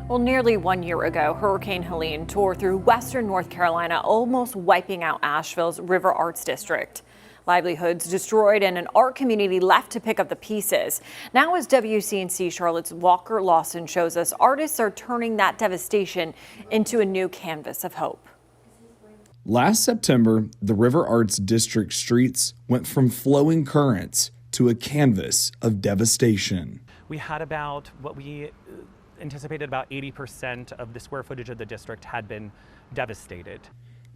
C: Well, nearly 1 year ago, Hurricane Helene tore through western North Carolina, almost wiping out Asheville's River Arts District. Livelihoods destroyed and an art community left to pick up the pieces. Now, as WCNC Charlotte's Walker Lawson shows us, artists are turning that devastation into a new canvas of hope.
V: Last September, the River Arts District streets went from flowing currents to a canvas of devastation.
W: We had about what we
A: anticipated about 80% of the square footage of the district had been devastated.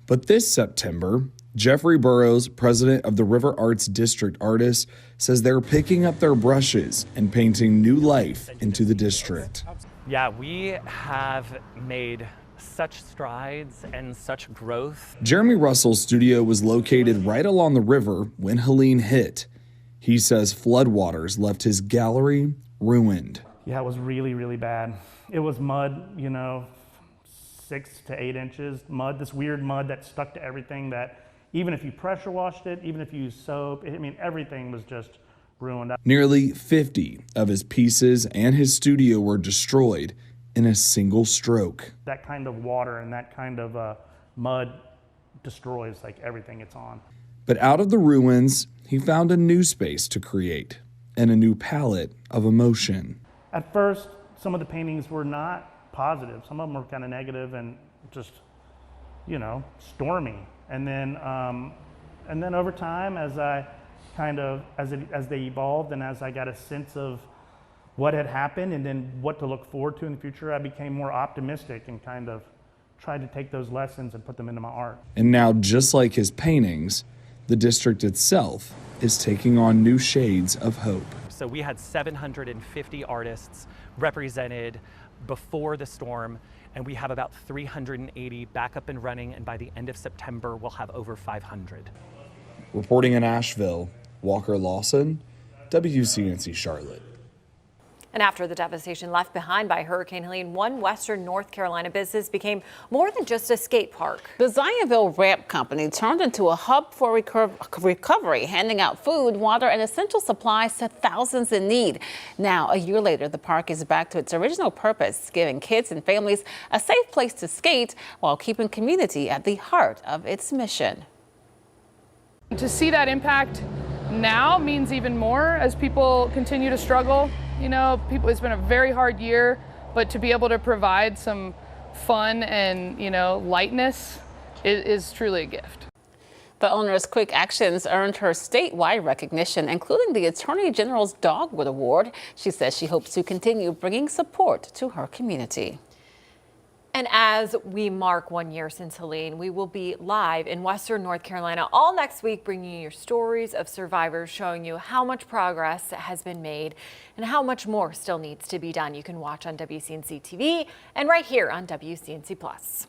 V: But this September, Jeffrey Burrows, president of the River Arts District Artists, says they're picking up their brushes and painting new life into the district.
A: Yeah, we have made such strides and such growth.
V: Jeremy Russell's studio was located right along the river when Helene hit. He says floodwaters left his gallery ruined.
G: Yeah, it was really, really bad. It was mud, 6 to 8 inches mud, this weird mud that stuck to everything that even if you pressure washed it, even if you used soap, everything was just ruined.
V: Nearly 50 of his pieces and his studio were destroyed in a single stroke.
G: That kind of water and that kind of mud destroys everything it's on.
V: But out of the ruins, he found a new space to create and a new palette of emotion.
G: At first, some of the paintings were not positive. Some of them were kind of negative and just, stormy. And then over time, as they evolved and as I got a sense of what had happened and then what to look forward to in the future, I became more optimistic and kind of tried to take those lessons and put them into my art.
V: And now, just like his paintings, the district itself is taking on new shades of hope.
A: So we had 750 artists represented before the storm, and we have about 380 back up and running, and by the end of September, we'll have over 500.
V: Reporting in Asheville, Walker Lawson, WCNC Charlotte.
C: And after the devastation left behind by Hurricane Helene, one Western North Carolina business became more than just a skate park.
B: The Zionville Ramp Company turned into a hub for recovery, handing out food, water, and essential supplies to thousands in need. Now, a year later, the park is back to its original purpose, giving kids and families a safe place to skate while keeping community at the heart of its mission.
W: To see that impact now means even more as people continue to struggle. It's been a very hard year, but to be able to provide some fun and, lightness is truly a gift.
B: The owner's quick actions earned her statewide recognition, including the Attorney General's Dogwood Award. She says she hopes to continue bringing support to her community.
C: And as we mark 1 year since Helene, we will be live in Western North Carolina all next week, bringing you your stories of survivors, showing you how much progress has been made and how much more still needs to be done. You can watch on WCNC TV and right here on WCNC Plus.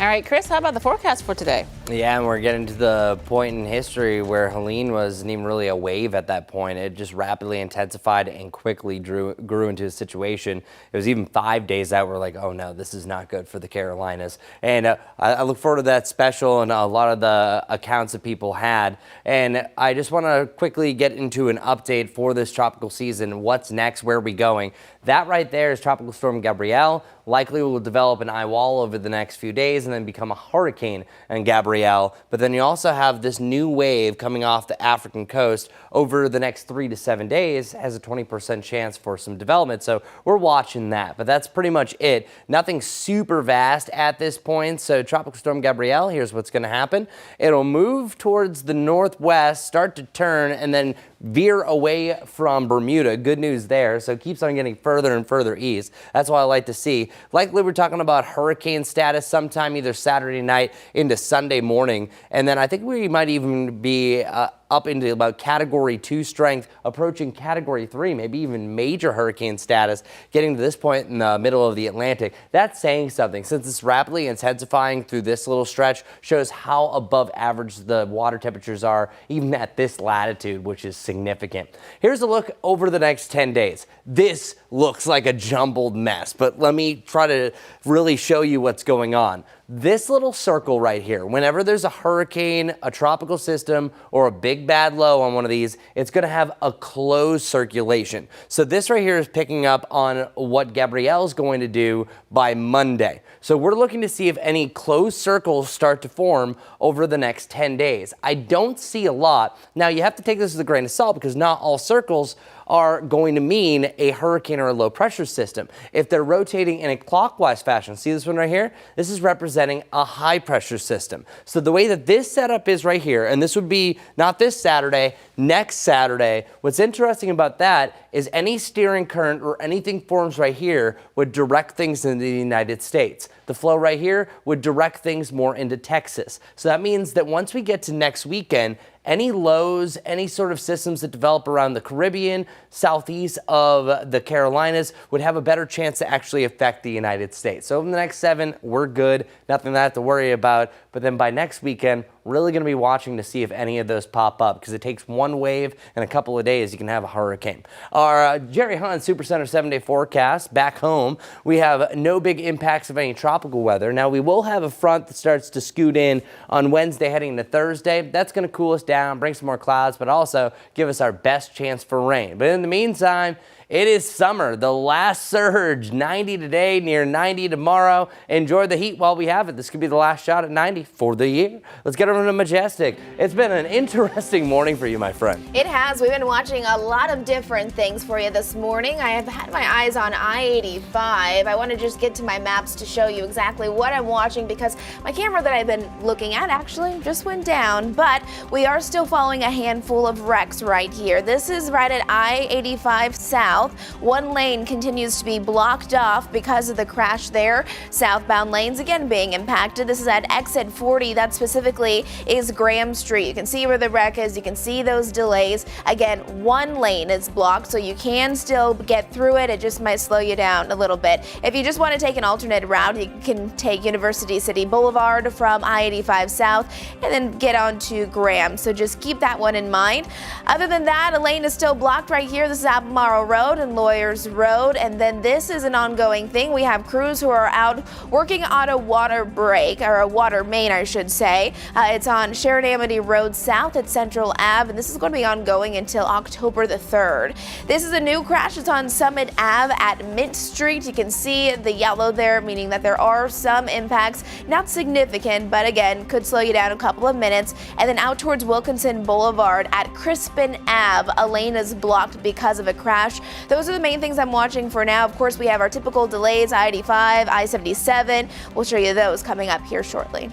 B: All right, Chris, how about the forecast for today?
E: Yeah, and we're getting to the point in history where Helene wasn't even really a wave at that point. It just rapidly intensified and quickly grew into a situation. It was even 5 days out. We're like, oh no, this is not good for the Carolinas. And I look forward to that special and a lot of the accounts that people had. And I just want to quickly get into an update for this tropical season. What's next? Where are we going? That right there is Tropical Storm Gabrielle. Likely will develop an eye wall over the next few days and then become a hurricane in Gabrielle. But then you also have this new wave coming off the African coast over the next 3 to 7 days, has a 20% chance for some development. So we're watching that, but that's pretty much it. Nothing super vast at this point. So Tropical Storm Gabrielle, here's what's going to happen. It'll move towards the northwest, start to turn, and then veer away from Bermuda. Good news there. So it keeps on getting further and further east. That's what I like to see. Likely we're talking about hurricane status sometime either Saturday night into Sunday morning. And then I think we might even be up into about Category 2 strength, approaching Category 3, maybe even major hurricane status, getting to this point in the middle of the Atlantic. That's saying something, since it's rapidly intensifying through this little stretch, shows how above average the water temperatures are, even at this latitude, which is significant. Here's a look over the next 10 days. This looks like a jumbled mess, but let me try to really show you what's going on. This little circle right here, whenever there's a hurricane, a tropical system, or a big bad low on one of these, it's going to have a closed circulation. So this right here is picking up on what Gabrielle is going to do by Monday. So we're looking to see if any closed circles start to form over the next 10 days. I don't see a lot. Now you have to take this with a grain of salt because not all circles are going to mean a hurricane or a low pressure system. If they're rotating in a clockwise fashion, see this one right here? This is representing a high pressure system. So the way that this setup is right here, and this would be not this Saturday, next Saturday. What's interesting about that is any steering current or anything forms right here would direct things into the United States. The flow right here would direct things more into Texas. So that means that once we get to next weekend, any lows, any sort of systems that develop around the Caribbean, southeast of the Carolinas would have a better chance to actually affect the United States. So over the next 7, we're good. Nothing to have to worry about. But then by next weekend, really going to be watching to see if any of those pop up, because it takes one wave and a couple of days you can have a hurricane. Our Jerry Hunt Supercenter 7-day forecast back home, we have no big impacts of any tropical weather. Now we will have a front that starts to scoot in on Wednesday heading into Thursday. That's going to cool us down, bring some more clouds, but also give us our best chance for rain. But in the meantime, it is summer, the last surge, 90 today, near 90 tomorrow. Enjoy the heat while we have it. This could be the last shot at 90 for the year. Let's get over to Majestic. It's been an interesting morning for you, my friend.
D: It has. We've been watching a lot of different things for you this morning. I have had my eyes on I-85. I want to just get to my maps to show you exactly what I'm watching, because my camera that I've been looking at actually just went down, but we are still following a handful of wrecks right here. This is right at I-85 South. One lane continues to be blocked off because of the crash there. Southbound lanes again being impacted. This is at exit 40. That specifically is Graham Street. You can see where the wreck is. You can see those delays. Again, one lane is blocked, so you can still get through it. It just might slow you down a little bit. If you just want to take an alternate route, you can take University City Boulevard from I-85 South and then get on to Graham. So just keep that one in mind. Other than that, a lane is still blocked right here. This is Albemarle Road and Lawyers Road, and then this is an ongoing thing. We have crews who are out working on a water break, or a water main, I should say. It's on Sharon Amity Road South at Central Ave, and this is going to be ongoing until October the 3rd. This is a new crash. It's on Summit Ave at Mint Street. You can see the yellow there, meaning that there are some impacts, not significant, but again, could slow you down a couple of minutes. And then out towards Wilkinson Boulevard at Crispin Ave, a lane is blocked because of a crash. Those are the main things I'm watching for now. Of course, we have our typical delays, I-85, I-77. We'll show you those coming up here shortly.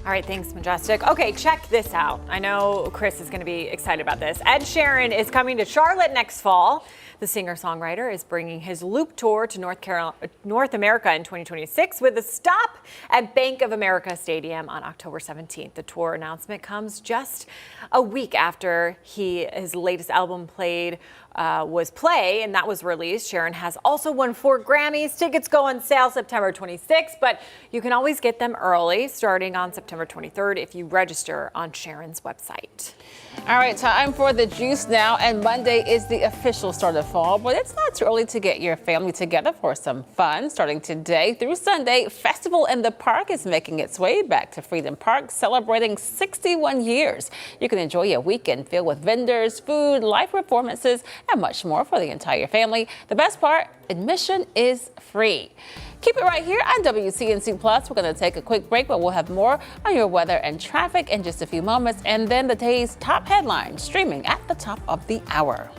C: All right, thanks, Majestic. Okay, check this out. I know Chris is going to be excited about this. Ed Sheeran is coming to Charlotte next fall. The singer-songwriter is bringing his Loop Tour to North America in 2026 with a stop at Bank of America Stadium on October 17th. The tour announcement comes just a week after his latest album was Play, and that was released. Sheeran has also won 4 Grammys. Tickets go on sale September 26th, but you can always get them early, starting on September 23rd if you register on Sheeran's website.
B: All right, time for the juice now, and Monday is the official start of fall, but it's not too early to get your family together for some fun. Starting today through Sunday, Festival in the Park is making its way back to Freedom Park, celebrating 61 years. You can enjoy a weekend filled with vendors, food, live performances, and much more for the entire family. The best part, admission is free. Keep it right here on WCNC Plus. We're going to take a quick break, but we'll have more on your weather and traffic in just a few moments. And then the day's top headlines streaming at the top of the hour.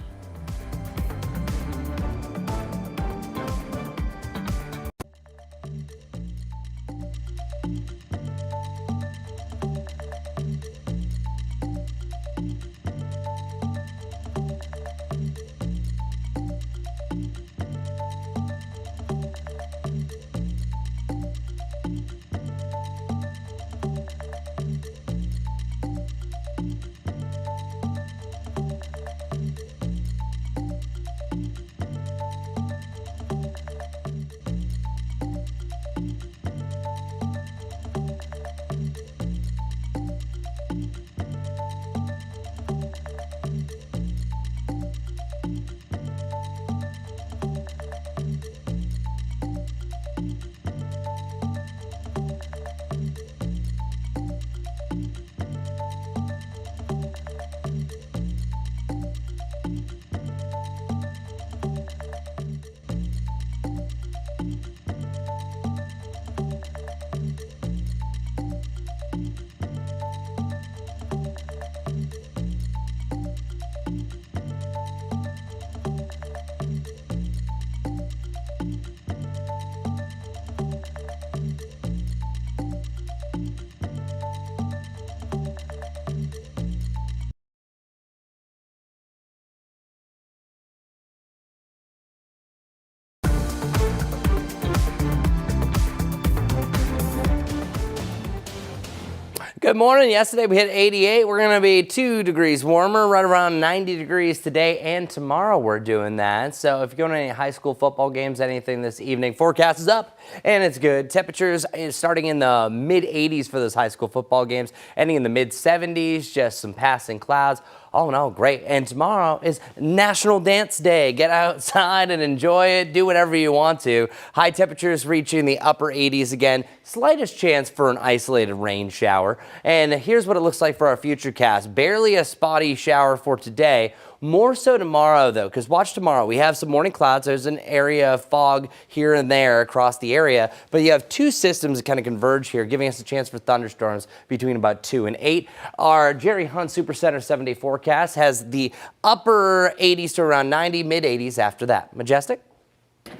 E: Good morning. Yesterday we hit 88. We're going to be 2 degrees warmer, right around 90 degrees today and tomorrow we're doing that. So if you're going to any high school football games, anything this evening, forecast is up and it's good. Temperatures is starting in the mid 80s for those high school football games, ending in the mid 70s, just some passing clouds. All in all, great. And tomorrow is National Dance Day. Get outside and enjoy it. Do whatever you want to. High temperatures reaching the upper 80s again. Slightest chance for an isolated rain shower. And here's what it looks like for our future cast. Barely a spotty shower for today. More so tomorrow, though, because watch tomorrow. We have some morning clouds. There's an area of fog here and there across the area, but you have 2 systems that kind of converge here, giving us a chance for thunderstorms between about 2 and 8. Our Jerry Hunt Supercenter 7-day forecast has the upper 80s to around 90, mid 80s after that. Majestic?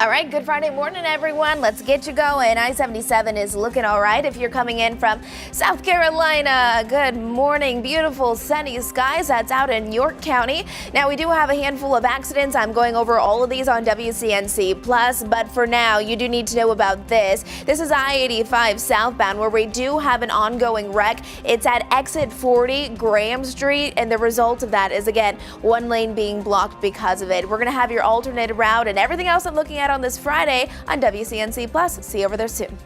D: All right, good Friday morning, everyone. Let's get you going. I-77 is looking all right if you're coming in from South Carolina. Good morning. Beautiful sunny skies. That's out in York County. Now, we do have a handful of accidents. I'm going over all of these on WCNC Plus, but for now, you do need to know about this. This is I-85 southbound where we do have an ongoing wreck. It's at exit 40 Graham Street, and the result of that is, again, one lane being blocked because of it. We're going to have your alternate route and everything else I'm looking at on this Friday on WCNC Plus. See you over there soon.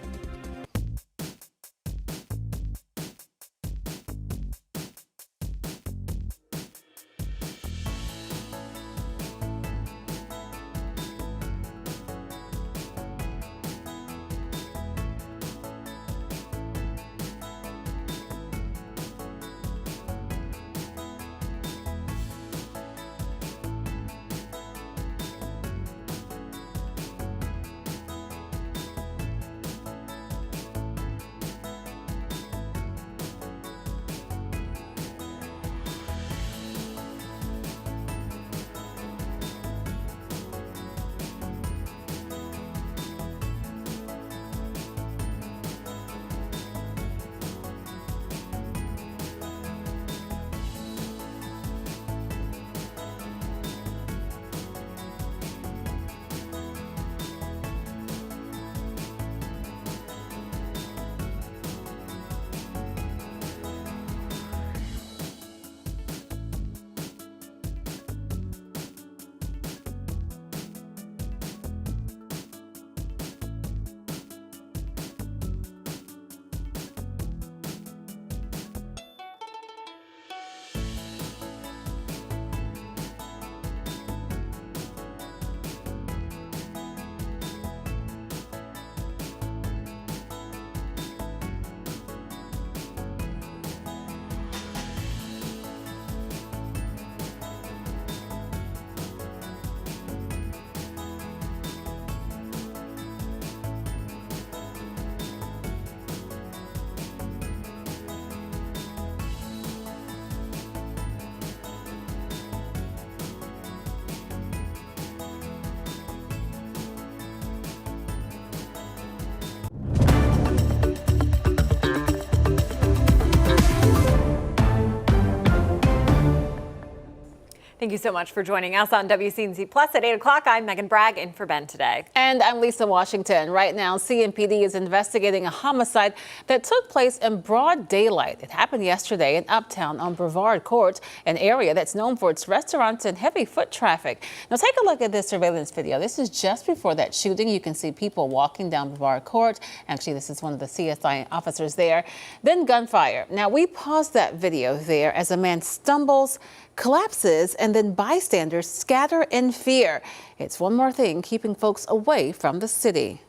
C: Thank you so much for joining us on WCNC Plus at 8 o'clock. I'm Megan Bragg in for Ben today.
B: And I'm Lisa Washington. Right now, CMPD is investigating a homicide that took place in broad daylight. It happened yesterday in Uptown on Brevard Court, an area that's known for its restaurants and heavy foot traffic. Now take a look at this surveillance video. This is just before that shooting. You can see people walking down Brevard Court. Actually, this is one of the CSI officers there. Then gunfire. Now we paused that video there as a man stumbles, collapses, and then bystanders scatter in fear. It's one more thing keeping folks away from the city.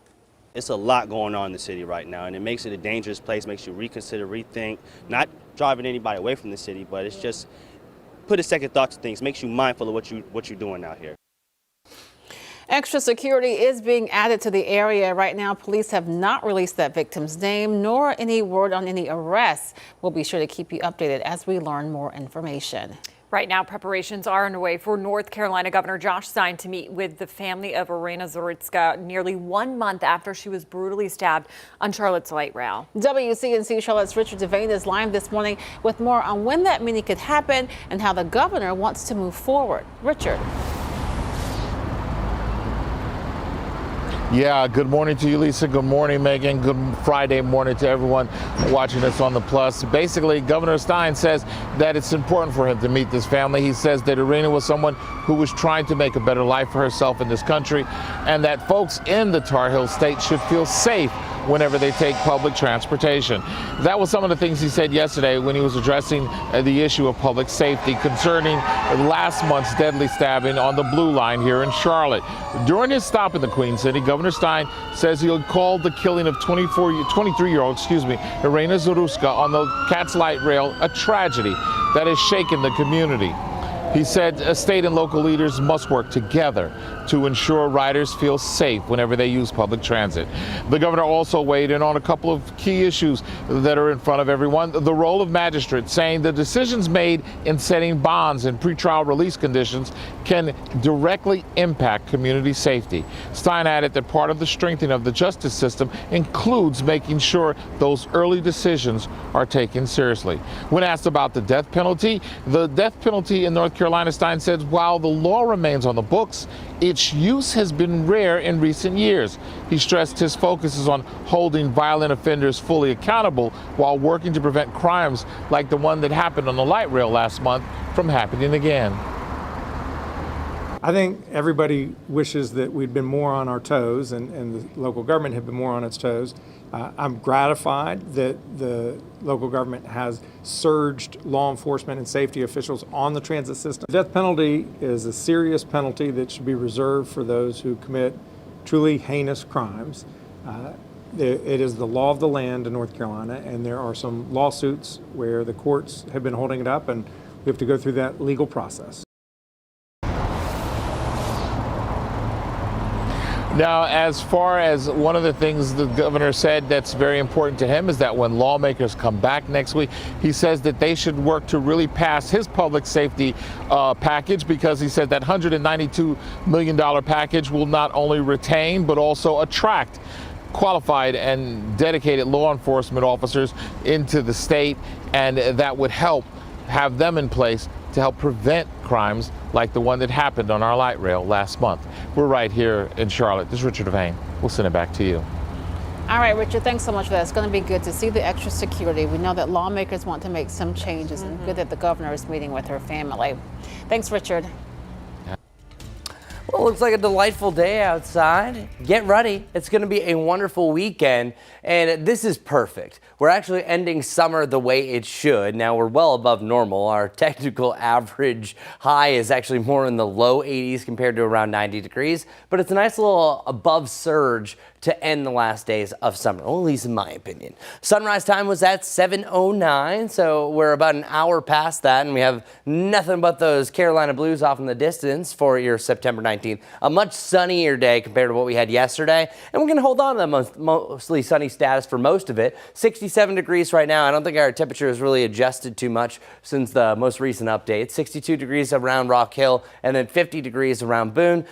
F: It's a lot going on in the city right now, and it makes it a dangerous place, makes you reconsider, rethink, not driving anybody away from the city, but it's just put a second thought to things, makes you mindful of what you're doing out here.
B: Extra security is being added to the area. Right now, police have not released that victim's name nor any word on any arrests. We'll be sure to keep you updated as we learn more information.
C: Right now, preparations are underway for North Carolina Governor Josh Stein to meet with the family of Irena Zaritska nearly 1 month after she was brutally stabbed on Charlotte's light rail.
B: WCNC Charlotte's Richard Devane is live this morning with more on when that meeting could happen and how the governor wants to move forward. Richard.
H: Yeah, good morning to you, Lisa. Good morning, Megan. Good Friday morning to everyone watching us on the Plus. Basically, Governor Stein says that it's important for him to meet this family. He says that Irina was someone who was trying to make a better life for herself in this country, and that folks in the Tar Heel state should feel safe whenever they take public transportation. That was some of the things he said yesterday when he was addressing the issue of public safety concerning last month's deadly stabbing on the Blue Line here in Charlotte. During his stop in the Queen City, Governor Stein says he'll call the killing of 23-year-old, Irina Zaruska on the Cat's Light Rail a tragedy that has shaken the community. He said state and local leaders must work together to ensure riders feel safe whenever they use public transit. The governor also weighed in on a couple of key issues that are in front of everyone. The role of magistrates, saying the decisions made in setting bonds and pretrial release conditions can directly impact community safety. Stein added that part of the strengthening of the justice system includes making sure those early decisions are taken seriously. When asked about the death penalty in North Carolina, Stein said while the law remains on the books, its use has been rare in recent years. He stressed his focus is on holding violent offenders fully accountable while working to prevent crimes like the one that happened on the light rail last month from happening again.
K: I think everybody wishes that we'd been more on our toes and the local government had been more on its toes. I'm gratified that the local government has surged law enforcement and safety officials on the transit system. The death penalty is a serious penalty that should be reserved for those who commit truly heinous crimes. It is the law of the land in North Carolina, and there are some lawsuits where the courts have been holding it up, and we have to go through that legal process.
H: Now, as far as one of the things the governor said that's very important to him is that when lawmakers come back next week, he says that they should work to really pass his public safety package, because he said that $192 million package will not only retain but also attract qualified and dedicated law enforcement officers into the state, and that would help have them in place to help prevent crimes like the one that happened on our light rail last month. We're right here in Charlotte. This is Richard Devane. We'll send it back to you.
B: All right, Richard, thanks so much for that. It's going to be good to see the extra security. We know that lawmakers want to make some changes, and good that the governor is meeting with her family. Thanks, Richard.
E: Well, it looks like a delightful day outside. Get ready. It's going to be a wonderful weekend, and this is perfect. We're actually ending summer the way it should. Now, we're well above normal. Our technical average high is actually more in the low 80s compared to around 90 degrees, but it's a nice little above surge to end the last days of summer, well, at least in my opinion. Sunrise time was at 7:09, so we're about an hour past that, and we have nothing but those Carolina blues off in the distance for your September 19th. A much sunnier day compared to what we had yesterday, and we're going to hold on to the mostly sunny status for most of it. 67 degrees right now. I don't think our temperature has really adjusted too much since the most recent update. 62 degrees around Rock Hill, and then 50 degrees around Boone.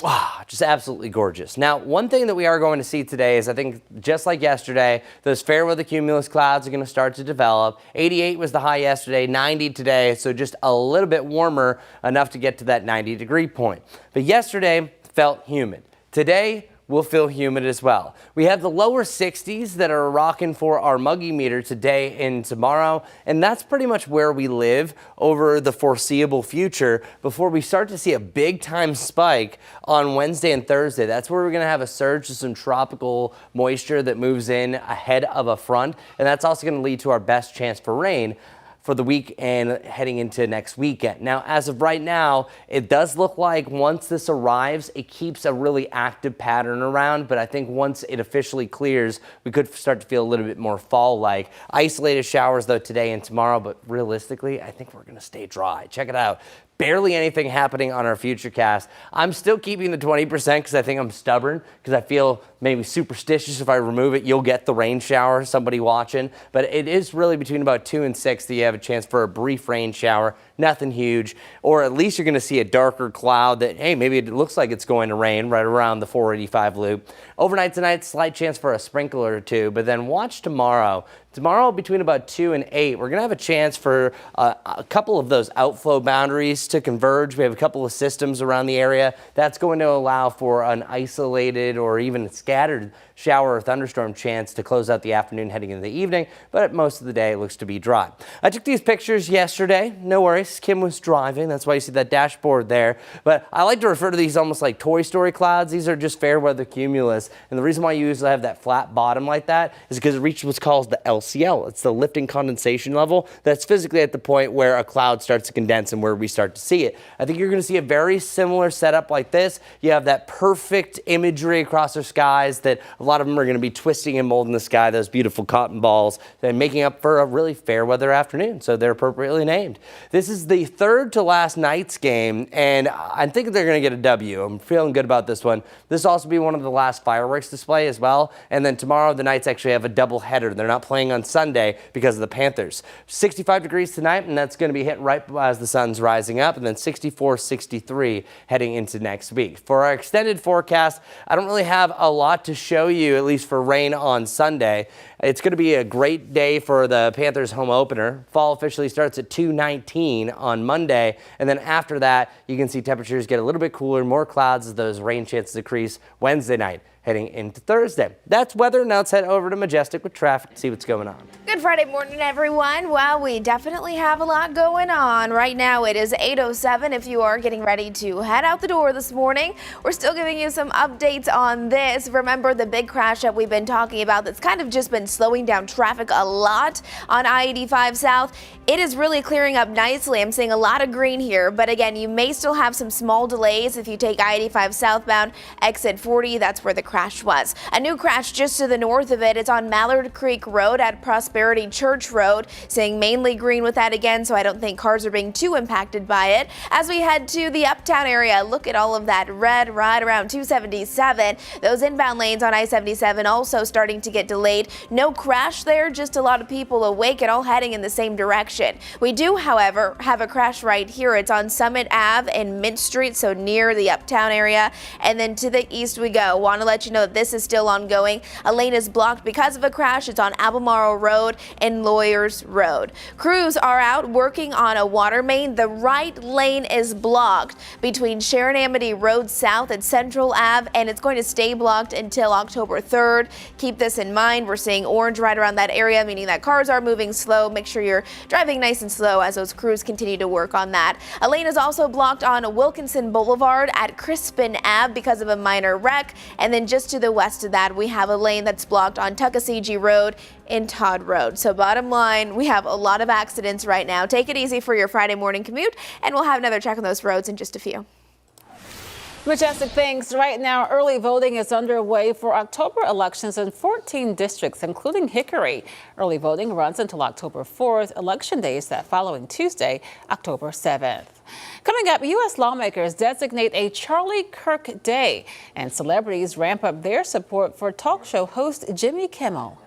E: Wow, just absolutely gorgeous. Now, one thing that we are going to see today is, I think, just like yesterday, those fair weather cumulus clouds are going to start to develop. 88 was the high yesterday, 90 today, so just a little bit warmer, enough to get to that 90-degree point. But yesterday felt humid. Today will feel humid as well. We have the lower 60s that are rocking for our muggy meter today and tomorrow, and that's pretty much where we live over the foreseeable future before we start to see a big time spike on Wednesday and Thursday. That's where we're going to have a surge of some tropical moisture that moves in ahead of a front, and that's also going to lead to our best chance for rain for the week and heading into next weekend. Now, as of right now, it does look like once this arrives, it keeps a really active pattern around, but I think once it officially clears, we could start to feel a little bit more fall-like. Isolated showers, though, today and tomorrow, but realistically, I think we're gonna stay dry. Check it out. Barely anything happening on our Futurecast. I'm still keeping the 20% because I think I'm stubborn, because I feel maybe superstitious if I remove it, you'll get the rain shower, somebody watching. But it is really between about 2 and 6 that you have a chance for a brief rain shower. nothing huge. Or at least you're going to see a darker cloud that, hey, maybe it looks like it's going to rain right around the 485 loop. Overnight tonight, slight chance for a sprinkle or two, but then watch tomorrow. Tomorrow between about 2 and 8, we're going to have a chance for a couple of those outflow boundaries to converge. We have a couple of systems around the area. That's going to allow for an isolated or even scattered shower or thunderstorm chance to close out the afternoon heading into the evening, but most of the day it looks to be dry. I took these pictures yesterday. No worries, Kim was driving. That's why you see that dashboard there. But I like to refer to these almost like Toy Story clouds. These are just fair weather cumulus. And the reason why you usually have that flat bottom like that is because it reaches what's called the LCL. It's the lifting condensation level. That's physically at the point where a cloud starts to condense and where we start to see it. I think you're going to see a very similar setup like this. You have that perfect imagery across our skies that a lot of them are going to be twisting and molding the sky, those beautiful cotton balls, and making up for a really fair weather afternoon, so they're appropriately named. This is the third to last night's game, and I think they're going to get a W. I'm feeling good about this one. This will also be one of the last fireworks display as well, and then tomorrow the Knights actually have a double header. They're not playing on Sunday because of the Panthers. 65 degrees tonight, and that's going to be hit right as the sun's rising up, and then 64, 63 heading into next week. For our extended forecast, I don't really have a lot to show you, at least for rain on Sunday. It's going to be a great day for the Panthers home opener. Fall officially starts at 2:19 on Monday, and then after that, you can see temperatures get a little bit cooler, more clouds as those rain chances decrease Wednesday night heading into Thursday. That's weather. Now let's head over to Majestic with traffic and see what's going on.
D: Good Friday morning, everyone. Well, we definitely have a lot going on. Right now it is 8:07 if you are getting ready to head out the door this morning. We're still giving you some updates on this. Remember the big crash that we've been talking about that's kind of just been slowing down traffic a lot on I-85 South. It is really clearing up nicely. I'm seeing a lot of green here, but again, you may still have some small delays if you take I-85 southbound, exit 40. That's where the crash was. A new crash just to the north of it. It's on Mallard Creek Road at Prosperity Church Road. Seeing mainly green with that again, so I don't think cars are being too impacted by it. As we head to the uptown area, look at all of that red right around 277. Those inbound lanes on I-77 also starting to get delayed. No crash there, just a lot of people awake and all heading in the same direction. We do, however, have a crash right here. It's on Summit Ave and Mint Street, so near the uptown area. And then to the east we go. Want to let you know that this is still ongoing. A lane is blocked because of a crash. It's on Albemarle Road and Lawyers Road. Crews are out working on a water main. The right lane is blocked between Sharon Amity Road South and Central Ave, and it's going to stay blocked until October 3rd. Keep this in mind. We're seeing orange right around that area, meaning that cars are moving slow. Make sure you're driving nice and slow as those crews continue to work on that. A lane is also blocked on Wilkinson Boulevard at Crispin Ave because of a minor wreck, and then just to the west of that we have a lane that's blocked on Tuckasegee Road in Todd Road. So bottom line, we have a lot of accidents right now. Take it easy for your Friday morning commute, and we'll have another check on those roads in just a few.
B: Majestic, thanks. Right now, early voting is underway for October elections in 14 districts, including Hickory. Early voting runs until October 4th. Election day is that following Tuesday, October 7th. Coming up, U.S. lawmakers designate a Charlie Kirk Day, and celebrities ramp up their support for talk show host Jimmy Kimmel.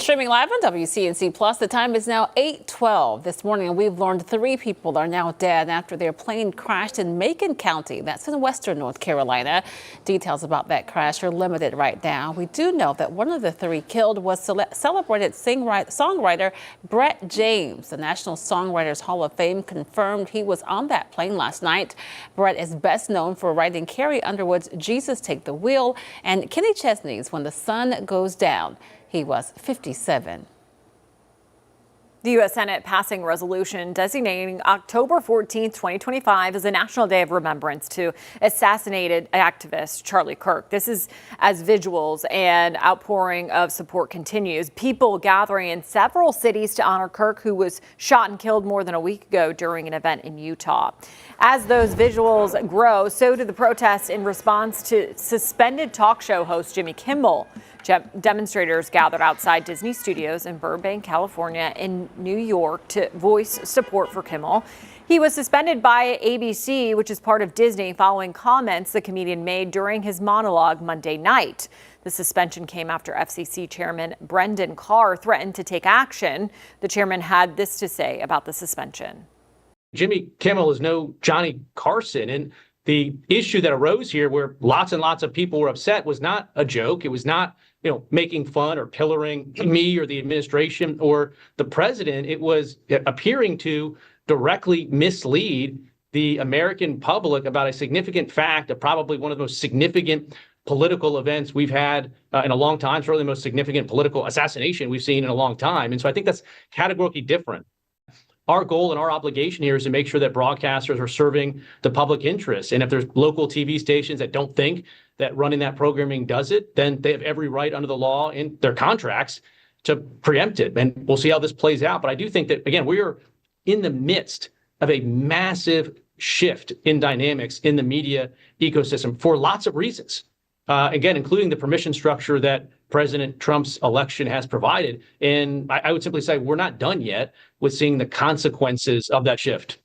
B: Streaming live on WCNC Plus, the time is now 8:12 this morning, and we've learned 3 people are now dead after their plane crashed in Macon County. That's in western North Carolina. Details about that crash are limited right now. We do know that one of the 3 killed was celebrated songwriter Brett James. The National Songwriters Hall of Fame confirmed he was on that plane last night. Brett is best known for writing Carrie Underwood's Jesus Take the Wheel and Kenny Chesney's When the Sun Goes Down. He was 57.
C: The U.S. Senate passing a resolution designating October 14, 2025 as a National Day of Remembrance to assassinated activist Charlie Kirk. This is as vigils and outpouring of support continues. People gathering in several cities to honor Kirk, who was shot and killed more than a week ago during an event in Utah. As those visuals grow, so do the protests in response to suspended talk show host Jimmy Kimmel. Demonstrators gathered outside Disney Studios in Burbank, California, in New York to voice support for Kimmel. He was suspended by ABC, which is part of Disney, following comments the comedian made during his monologue Monday night. The suspension came after FCC Chairman Brendan Carr threatened to take action. The chairman had this to say about the suspension.
I: Jimmy Kimmel is no Johnny Carson, and the issue that arose here where lots and lots of people were upset was not a joke. It was not, making fun or pillaring me or the administration or the president. It was appearing to directly mislead the American public about a significant fact of probably one of the most significant political events we've had in a long time. It's really the most significant political assassination we've seen in a long time. And so I think that's categorically different. Our goal and our obligation here is to make sure that broadcasters are serving the public interest. And if there's local TV stations that don't think that running that programming does it, then they have every right under the law in their contracts to preempt it. And we'll see how this plays out. But I do think that, again, we're in the midst of a massive shift in dynamics in the media ecosystem for lots of reasons. Again, including the permission structure that President Trump's election has provided. And I would simply say we're not done yet with seeing the consequences of that shift.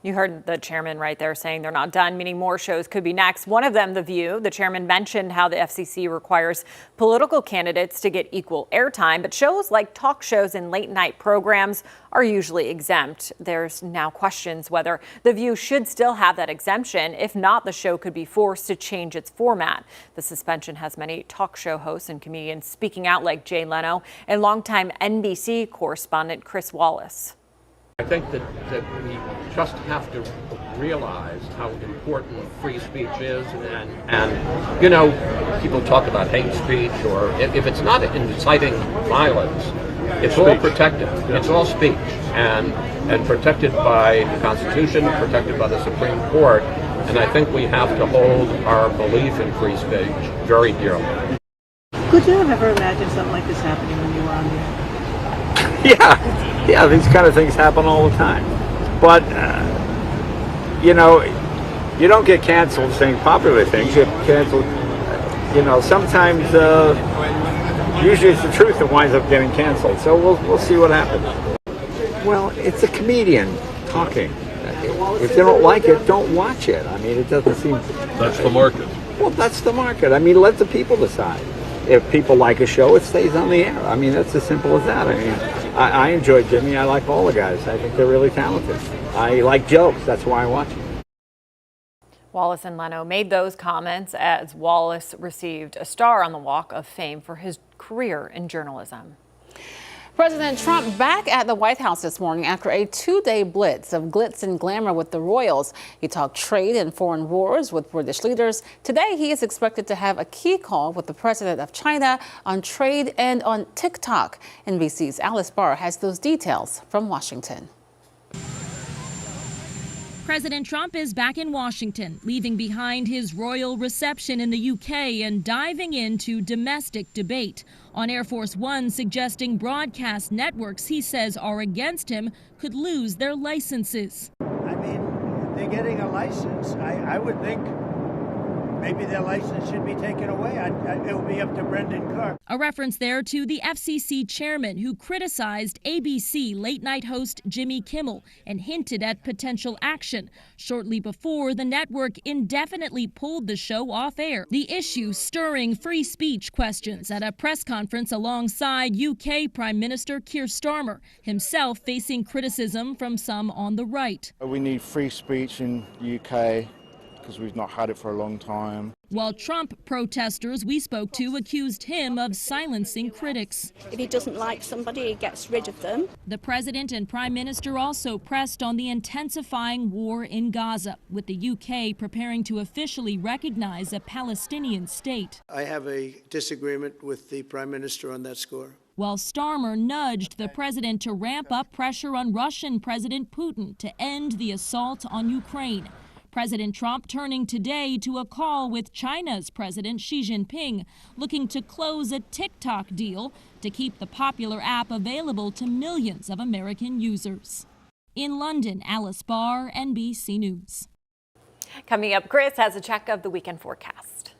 C: You heard the chairman right there saying they're not done, meaning more shows could be next. One of them, The View. The chairman mentioned how the FCC requires political candidates to get equal airtime, but shows like talk shows and late night programs are usually exempt. There's now questions whether The View should still have that exemption. If not, the show could be forced to change its format. The suspension has many talk show hosts and comedians speaking out, like Jay Leno and longtime NBC correspondent Chris Wallace.
J: I think that we just have to realize how important free speech is, and people talk about hate speech, or if it's not inciting violence, it's all protected. Yeah. It's all speech, and protected by the Constitution, protected by the Supreme Court, and I think we have to hold our belief in free speech very dearly.
L: Could you have ever imagined something like this happening when you were on the air?
X: Yeah, these kind of things happen all the time. But, you don't get canceled saying popular things. You get canceled, sometimes, usually it's the truth that winds up getting canceled. So we'll see what happens. Well, it's a comedian talking. If you don't like it, don't watch it. I mean, it doesn't seem...
J: That's the market.
X: Well, that's the market. I mean, let the people decide. If people like a show, it stays on the air. I mean, that's as simple as that. I mean, I enjoy Jimmy. I like all the guys. I think they're really talented. I like jokes. That's why I watch them.
C: Wallace and Leno made those comments as Wallace received a star on the Walk of Fame for his career in journalism.
B: President Trump back at the White House this morning after a 2-day blitz of glitz and glamour with the royals. He talked trade and foreign wars with British leaders. Today, he is expected to have a key call with the president of China on trade and on TikTok. NBC's Alice Barr has those details from Washington.
Y: President Trump is back in Washington, leaving behind his royal reception in the UK and diving into domestic debate. On Air Force One, suggesting broadcast networks he says are against him could lose their licenses.
Z: I mean, they're getting a license. I would think
M: maybe their license should be taken away. It will be up to Brendan Clark.
Y: A reference there to the FCC chairman who criticized ABC late night host Jimmy Kimmel and hinted at potential action shortly before the network indefinitely pulled the show off air. The issue stirring free speech questions at a press conference alongside UK Prime Minister Keir Starmer, himself facing criticism from some on the right.
N: We need free speech in the UK because we've not had it for a long time.
Y: While Trump protesters we spoke to accused him of silencing critics.
O: If he doesn't like somebody, he gets rid of them.
Y: The president and prime minister also pressed on the intensifying war in Gaza, with the UK preparing to officially recognize a Palestinian state.
M: I have a disagreement with the prime minister on that score.
Y: While Starmer nudged the president to ramp up pressure on Russian President Putin to end the assault on Ukraine. President Trump turning today to a call with China's President Xi Jinping, looking to close a TikTok deal to keep the popular app available to millions of American users. In London, Alice Barr, NBC News.
C: Coming up, Chris has a check of the weekend forecast.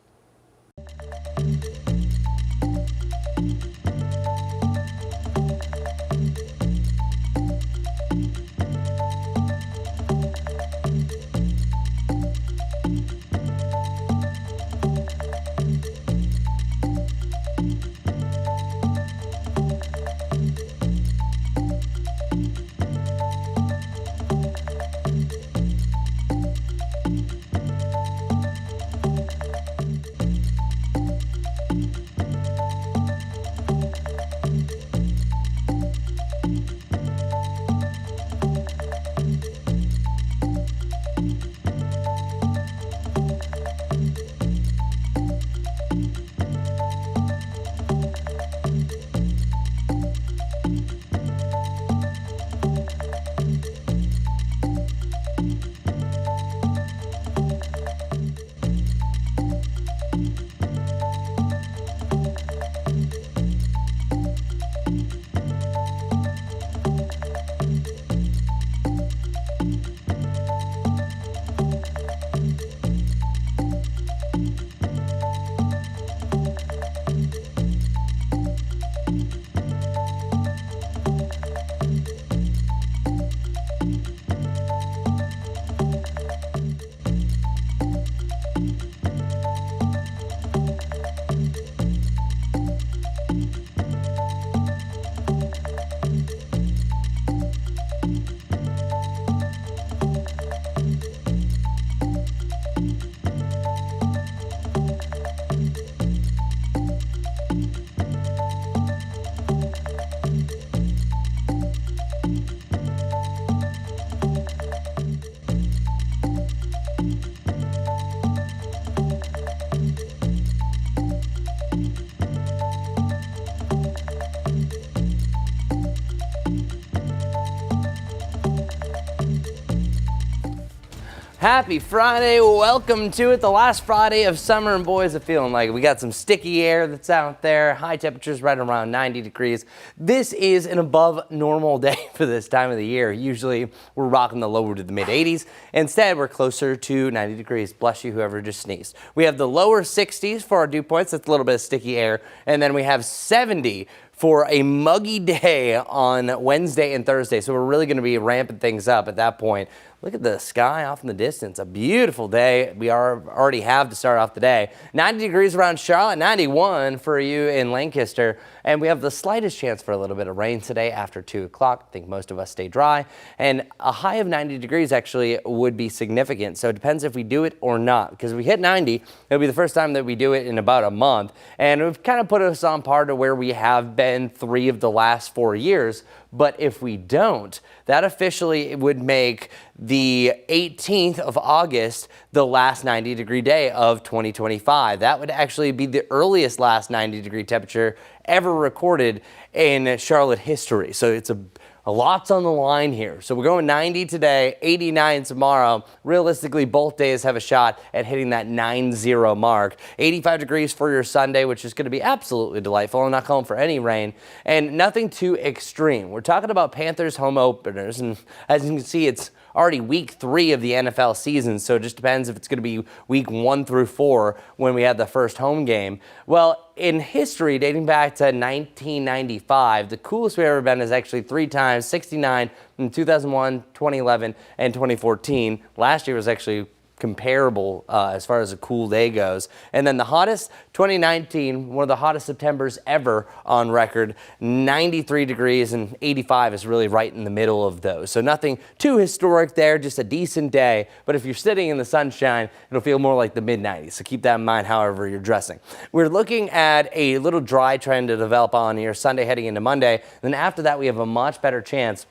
E: Happy Friday, welcome to it, the last Friday of summer, and boy is it feeling like it. We got some sticky air that's out there, high temperatures right around 90 degrees. This is an above normal day for this time of the year. Usually we're rocking the lower to the mid 80s. Instead, we're closer to 90 degrees. Bless you, whoever just sneezed. We have the lower 60s for our dew points, that's a little bit of sticky air, and then we have 70 for a muggy day on Wednesday and Thursday. So we're really going to be ramping things up at that point. Look at the sky off in the distance. A beautiful day. We already have to start off the day. 90 degrees around Charlotte, 91 for you in Lancaster. And we have the slightest chance for a little bit of rain today after 2 o'clock. I think most of us stay dry. And a high of 90 degrees actually would be significant. So it depends if we do it or not. Because if we hit 90, it'll be the first time that we do it in about a month. And we've kind of put us on par to where we have been 3 of the last 4 years. But if we don't, that officially would make the 18th of August the last 90-degree day of 2025. That would actually be the earliest last 90-degree temperature ever recorded in Charlotte history. So it's a lot's on the line here. So we're going 90 today, 89 tomorrow. Realistically, both days have a shot at hitting that 90 mark. 85 degrees for your Sunday, which is going to be absolutely delightful. I'm not calling for any rain, and nothing too extreme. We're talking about Panthers home openers, and as you can see, it's already week 3 of the NFL season, so it just depends if it's going to be week 1 through 4 when we have the first home game. Well, in history, dating back to 1995, the coolest we've ever been is actually 3 times, 69 in 2001, 2011, and 2014. Last year was actually comparable as far as a cool day goes. And then the hottest, 2019, one of the hottest Septembers ever on record, 93 degrees, and 85 is really right in the middle of those. So nothing too historic there, just a decent day. But if you're sitting in the sunshine, it'll feel more like the mid-90s. So keep that in mind however you're dressing. We're looking at a little dry trend to develop on here Sunday heading into Monday. Then after that, we have a much better chance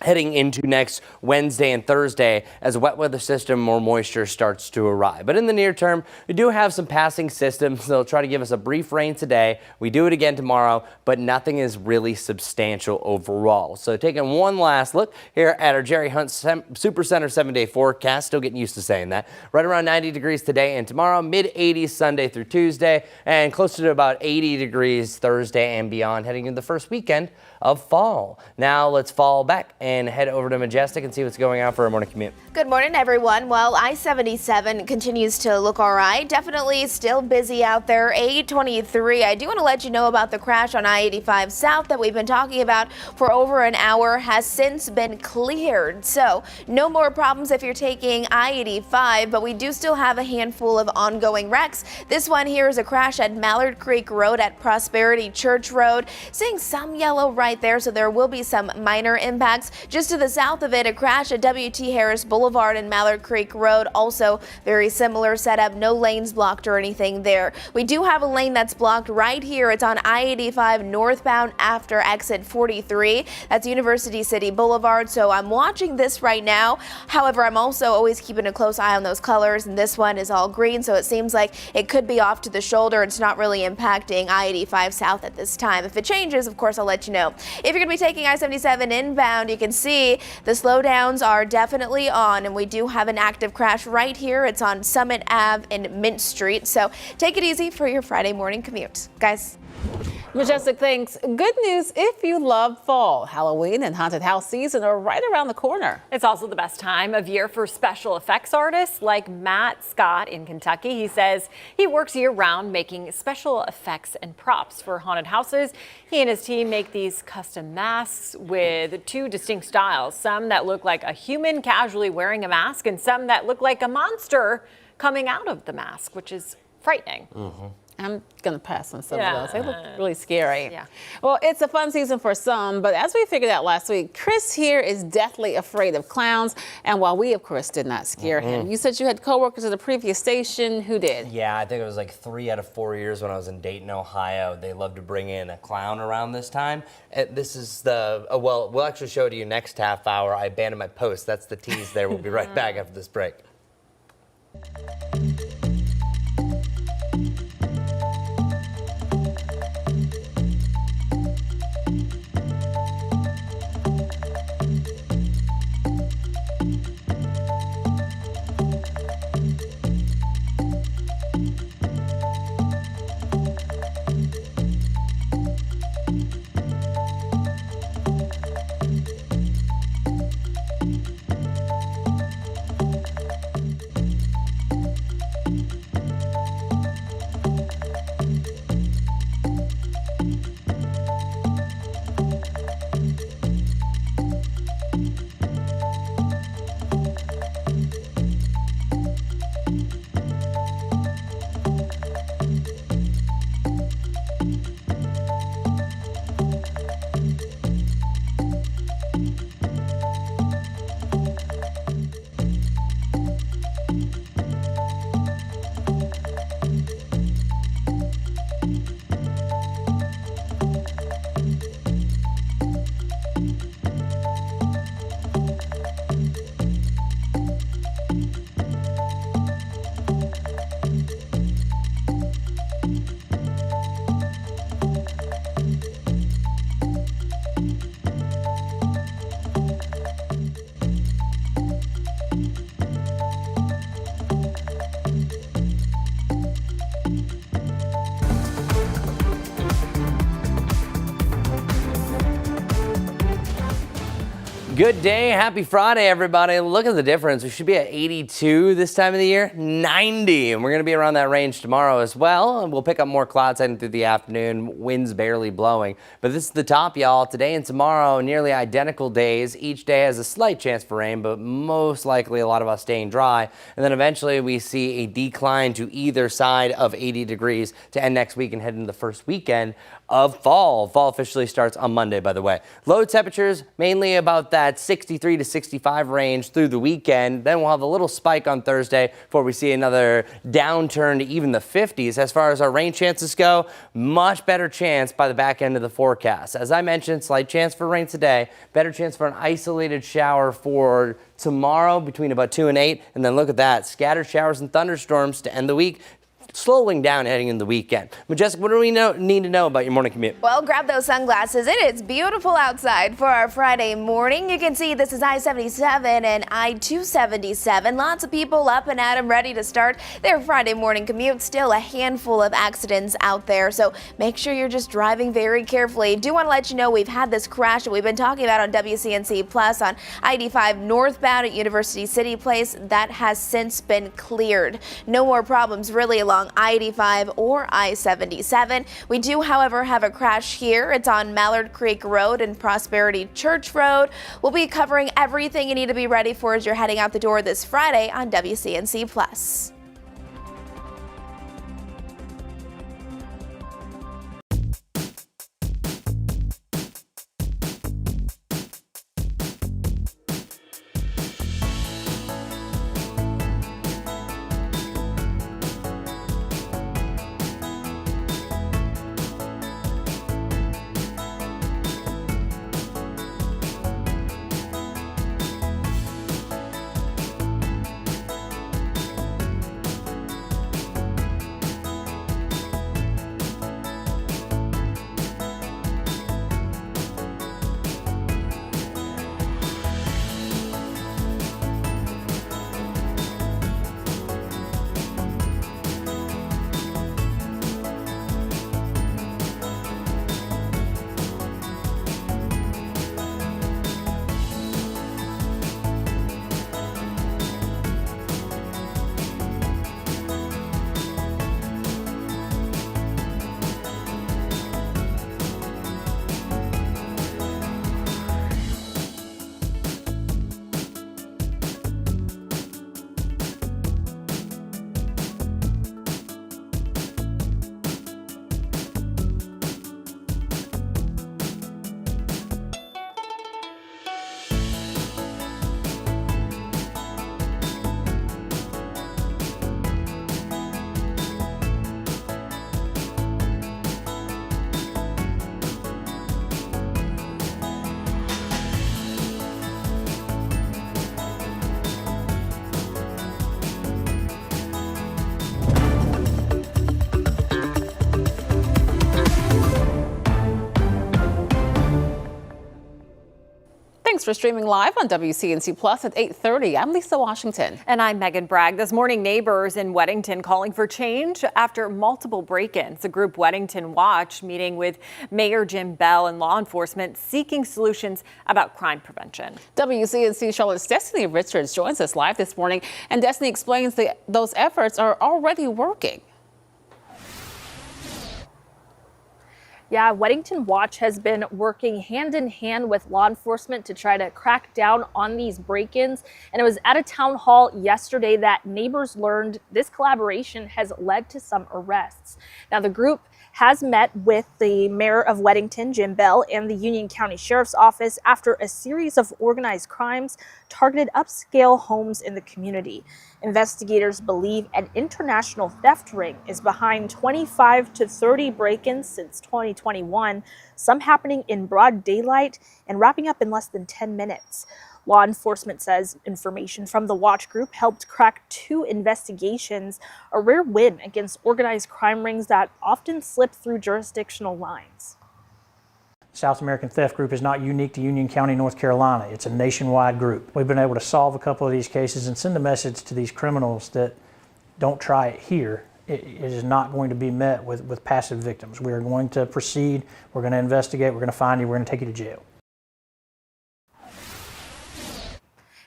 E: heading into next Wednesday and Thursday as a wet weather system or moisture starts to arrive. But in the near term, we do have some passing systems. They'll try to give us a brief rain today. We do it again tomorrow, but nothing is really substantial overall. So taking one last look here at our Jerry Hunt Super Center 7-day forecast, still getting used to saying that. Right around 90 degrees today and tomorrow, mid-80s Sunday through Tuesday, and closer to about 80 degrees Thursday and beyond, heading into the first weekend of fall. Now let's fall back and head over to Majestic and see what's going on for our morning commute.
D: Good morning, everyone. Well, I-77 continues to look all right. Definitely still busy out there. 823. I do want to let you know about the crash on I-85 South that we've been talking about for over an hour has since been cleared. So no more problems if you're taking I-85, but we do still have a handful of ongoing wrecks. This one here is a crash at Mallard Creek Road at Prosperity Church Road. Seeing some yellow right there, so there will be some minor impacts. Just to the south of it, a crash at W.T. Harris Boulevard and Mallard Creek Road. Also very similar setup, no lanes blocked or anything there. We do have a lane that's blocked right here. It's on I-85 northbound after exit 43. That's University City Boulevard, so I'm watching this right now. However, I'm also always keeping a close eye on those colors, and this one is all green, so it seems like it could be off to the shoulder. It's not really impacting I-85 South at this time. If it changes, of course, I'll let you know. If you're going to be taking I-77 inbound, you can see the slowdowns are definitely on, and we do have an active crash right here. It's on Summit Ave and Mint Street, so take it easy for your Friday morning commute. Guys.
B: Majestic, thanks. Good news if you love fall. Halloween and haunted house season are right around the corner.
C: It's also the best time of year for special effects artists like Matt Scott in Kentucky. He says he works year-round making special effects and props for haunted houses. He and his team make these custom masks with 2 distinct styles, some that look like a human casually wearing a mask and some that look like a monster coming out of the mask, which is frightening.
B: I'm going to pass on some of those. They look really scary.
C: Yeah.
B: Well, it's a fun season for some, but as we figured out last week, Chris here is deathly afraid of clowns. And while we, of course, did not scare him, you said you had coworkers at the previous station who did.
E: Yeah, I think it was like 3 out of 4 years when I was in Dayton, Ohio. They love to bring in a clown around this time. This is the, well, we'll actually show it to you next half hour. I abandoned my post. That's the tease there. We'll be right back after this break. Good day. Happy Friday, everybody. Look at the difference. We should be at 82 this time of the year, 90. And we're going to be around that range tomorrow as well. And we'll pick up more clouds heading through the afternoon, winds barely blowing. But this is the top, y'all. Today and tomorrow, nearly identical days. Each day has a slight chance for rain, but most likely a lot of us staying dry. And then eventually we see a decline to either side of 80 degrees to end next week and head into the first weekend of fall. Fall officially starts on Monday, by the way. Low temperatures, mainly about that 63 to 65 range through the weekend. Then we'll have a little spike on Thursday before we see another downturn to even the 50s. As far as our rain chances go, much better chance by the back end of the forecast. As I mentioned, slight chance for rain today, better chance for an isolated shower for tomorrow between about 2 and 8. And then look at that, scattered showers and thunderstorms to end the week, slowing down heading in the weekend. Majestic, what do we need to know about your morning commute?
D: Well, grab those sunglasses. It is beautiful outside for our Friday morning. You can see this is I-77 and I-277. Lots of people up and at 'em, ready to start their Friday morning commute. Still a handful of accidents out there, so make sure you're just driving very carefully. Do want to let you know we've had this crash that we've been talking about on WCNC Plus on I-85 northbound at University City Place. That has since been cleared. No more problems really along I-85 or I-77. We do, however, have a crash here. It's on Mallard Creek Road and Prosperity Church Road. We'll be covering everything you need to be ready for as you're heading out the door this Friday on WCNC Plus.
B: Thanks for streaming live on WCNC Plus at 8:30. I'm Lisa Washington.
C: And I'm Megan Bragg. This morning, neighbors in Weddington calling for change after multiple break-ins. The group Weddington Watch meeting with Mayor Jim Bell and law enforcement seeking solutions about crime prevention.
B: WCNC Charlotte's Destiny Richards joins us live this morning, and Destiny explains that those efforts are already working.
P: Yeah, Weddington Watch has been working hand in hand with law enforcement to try to crack down on these break-ins. And it was at a town hall yesterday that neighbors learned this collaboration has led to some arrests. Now, the group has met with the mayor of Weddington, Jim Bell, and the Union County Sheriff's Office after a series of organized crimes targeted upscale homes in the community. Investigators believe an international theft ring is behind 25 to 30 break-ins since 2021, some happening in broad daylight and wrapping up in less than 10 minutes. Law enforcement says information from the watch group helped crack 2 investigations, a rare win against organized crime rings that often slip through jurisdictional lines.
Q: South American Theft Group is not unique to Union County, North Carolina. It's a nationwide group. We've been able to solve a couple of these cases and send a message to these criminals that don't try it here. It is not going to be met with passive victims. We are going to proceed, we're going to investigate, we're going to find you, we're going to take you to jail.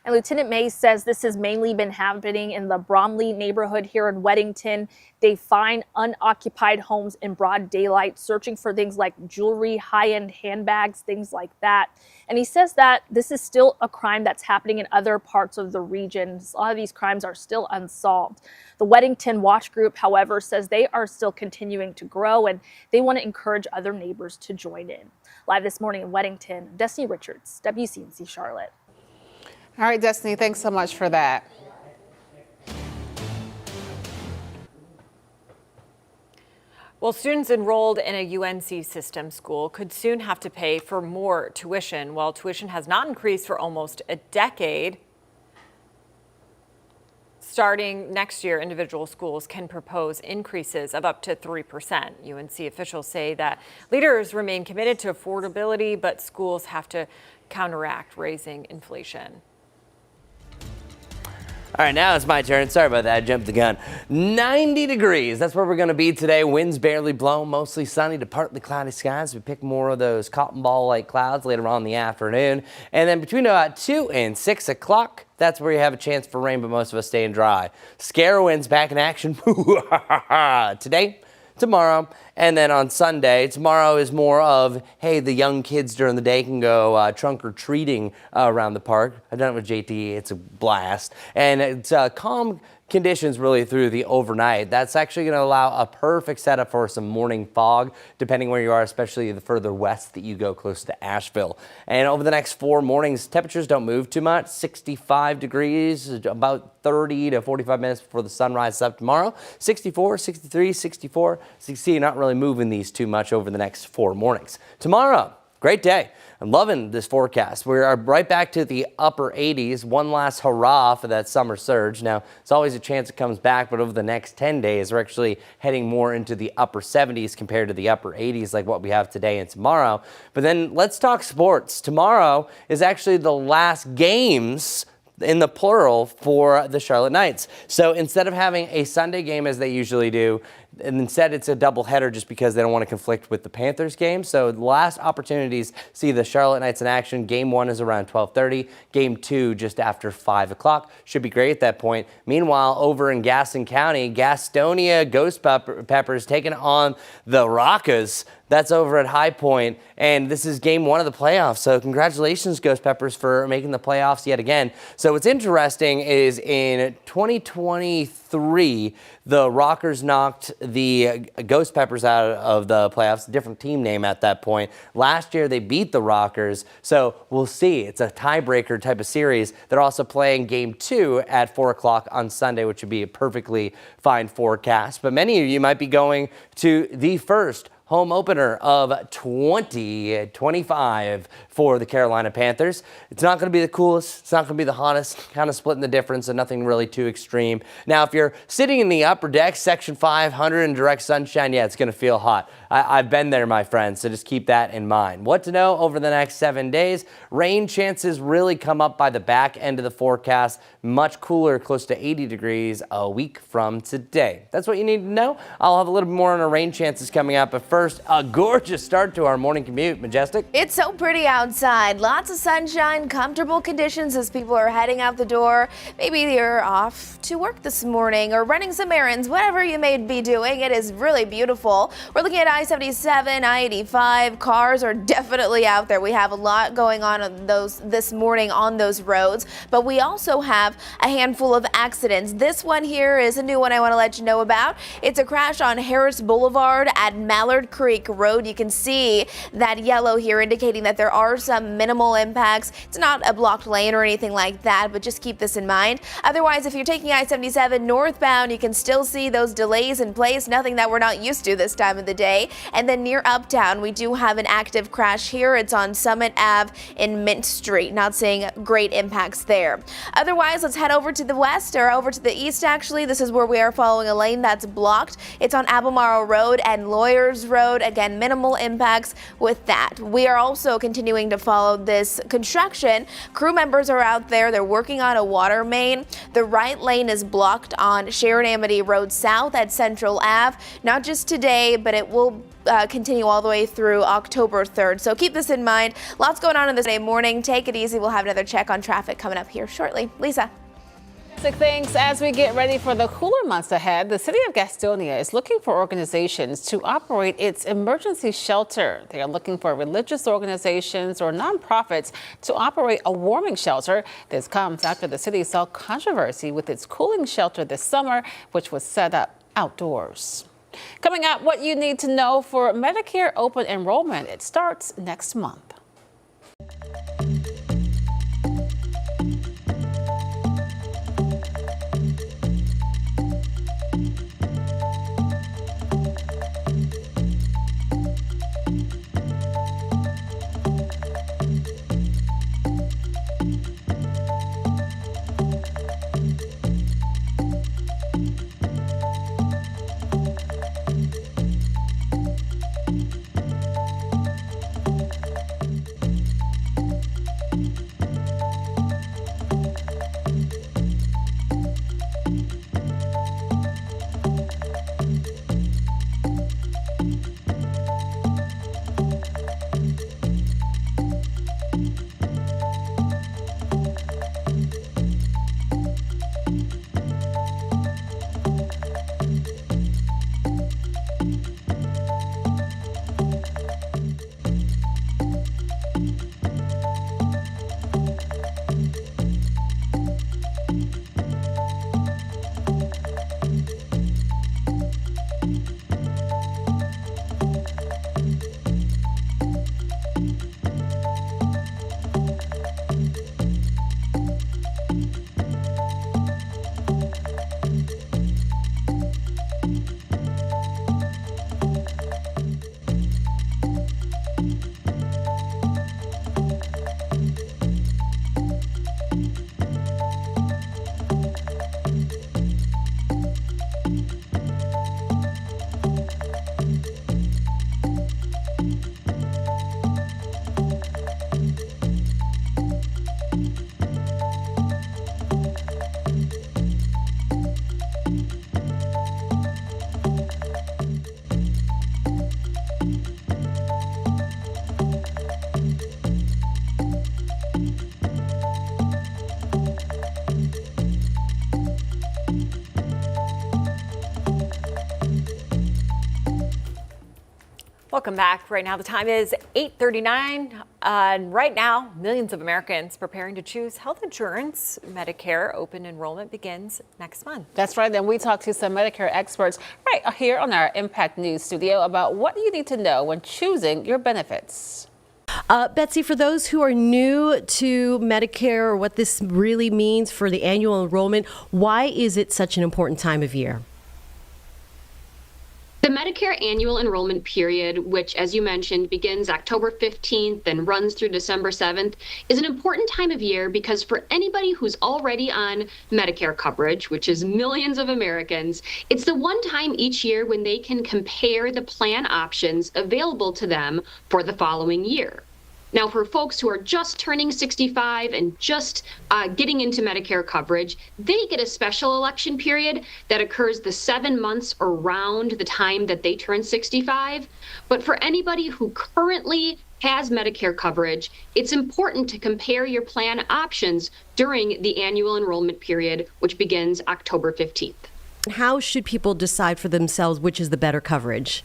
P: And Lieutenant May says this has mainly been happening in the Bromley neighborhood here in Weddington. They find unoccupied homes in broad daylight, searching for things like jewelry, high-end handbags, things like that. And he says that this is still a crime that's happening in other parts of the region. A lot of these crimes are still unsolved. The Weddington Watch Group, however, says they are still continuing to grow and they want to encourage other neighbors to join in. Live this morning in Weddington, Destiny Richards, WCNC Charlotte.
B: All right, Destiny, thanks so much for that.
C: Well, students enrolled in a UNC system school could soon have to pay for more tuition. While tuition has not increased for almost a decade, starting next year, individual schools can propose increases of up to 3%. UNC officials say that leaders remain committed to affordability, but schools have to counteract raising inflation.
E: All right, now it's my turn. Sorry about that. I jumped the gun. 90 degrees. That's where we're going to be today. Winds barely blowing, mostly sunny to partly cloudy skies. We pick more of those cotton ball-like clouds later on in the afternoon. And then between about 2 and 6 o'clock, that's where you have a chance for rain, but most of us staying dry. Scare winds back in action today, tomorrow, and then on Sunday. Tomorrow is more of, hey, the young kids during the day can go trunk or treating around the park. I've done it with JT. It's a blast. And it's calm conditions really through the overnight. That's actually going to allow a perfect setup for some morning fog, depending where you are, especially the further west that you go close to Asheville. And over the next 4 mornings, temperatures don't move too much. 65 degrees, about 30 to 45 minutes before the sun rises up tomorrow. 64, 63, 64. So you see, you're not really moving these too much over the next 4 mornings. Tomorrow, great day. I'm loving this forecast. We're right back to the upper 80s. One last hurrah for that summer surge. Now, it's always a chance it comes back, but over the next 10 days, we're actually heading more into the upper 70s compared to the upper 80s like what we have today and tomorrow. But then let's talk sports. Tomorrow is actually the last games in the plural for the Charlotte Knights. So instead of having a Sunday game as they usually do, and instead it's a doubleheader just because they don't want to conflict with the Panthers game. So the last opportunities see the Charlotte Knights in action. Game 1 is around 12:30. Game 2 just after 5 o'clock. Should be great at that point. Meanwhile, over in Gaston County, Gastonia Ghost Peppers taking on the Rockers. That's over at High Point, and this is game 1 of the playoffs. So congratulations, Ghost Peppers, for making the playoffs yet again. So what's interesting is in 2023, the Rockers knocked the Ghost Peppers out of the playoffs, a different team name at that point. Last year, they beat the Rockers, so we'll see. It's a tiebreaker type of series. They're also playing game 2 at 4 o'clock on Sunday, which would be a perfectly fine forecast. But many of you might be going to the first home opener of 2025 for the Carolina Panthers. It's not going to be the coolest. It's not going to be the hottest. Kind of splitting the difference and nothing really too extreme. Now, if you're sitting in the upper deck, section 500 in direct sunshine, yeah, it's going to feel hot. I've been there, my friends, so just keep that in mind. What to know over the next 7 days? Rain chances really come up by the back end of the forecast. Much cooler, close to 80 degrees a week from today. That's what you need to know. I'll have a little bit more on our rain chances coming up, but first, a gorgeous start to our morning commute. Majestic?
D: It's so pretty outside. Lots of sunshine, comfortable conditions as people are heading out the door. Maybe you're off to work this morning or running some errands, whatever you may be doing. It is really beautiful. We're looking at I-77, I-85. Cars are definitely out there. We have a lot going on this morning on those roads, but we also have a handful of accidents. This one here is a new one I want to let you know about. It's a crash on Harris Boulevard at Mallard Creek Road. You can see that yellow here indicating that there are some minimal impacts. It's not a blocked lane or anything like that, but just keep this in mind. Otherwise, if you're taking I-77 northbound, you can still see those delays in place, nothing that we're not used to this time of the day. And then near Uptown, we do have an active crash here. It's on Summit Ave in Mint Street. Not seeing great impacts there. Otherwise, let's head over to the west, or over to the east actually. This is where we are following a lane that's blocked. It's on Albemarle Road and Lawyers Road. road. Again, minimal impacts with that. We are also continuing to follow this construction. Crew members are out there. They're working on a water main. The right lane is blocked on Sharon Amity Road South at Central Ave. Not just today, but it will continue all the way through October 3rd. So keep this in mind. Lots going on in this day morning. Take it easy. We'll have another check on traffic coming up here shortly. Lisa.
B: Thanks. As we get ready for the cooler months ahead, the city of Gastonia is looking for organizations to operate its emergency shelter. They are looking for religious organizations or nonprofits to operate a warming shelter. This comes after the city saw controversy with its cooling shelter this summer, which was set up outdoors. Coming up, what you need to know for Medicare open enrollment. It starts next month.
C: Welcome back. Right now, the time is 8:39. And right now, millions of Americans preparing to choose health insurance. Medicare open enrollment begins next month.
B: That's right. And we talked to some Medicare experts right here on our Impact News studio about what you need to know when choosing your benefits.
G: Betsy, for those who are new to Medicare or what this really means for the annual enrollment, why is it such an important time of year?
R: The Medicare annual enrollment period, which, as you mentioned, begins October 15th and runs through December 7th, is an important time of year because for anybody who's already on Medicare coverage, which is millions of Americans, it's the one time each year when they can compare the plan options available to them for the following year. Now, for folks who are just turning 65 and just getting into Medicare coverage, they get a special election period that occurs the 7 months around the time that they turn 65. But for anybody who currently has Medicare coverage, it's important to compare your plan options during the annual enrollment period, which begins October 15th.
G: How should people decide for themselves which is the better coverage?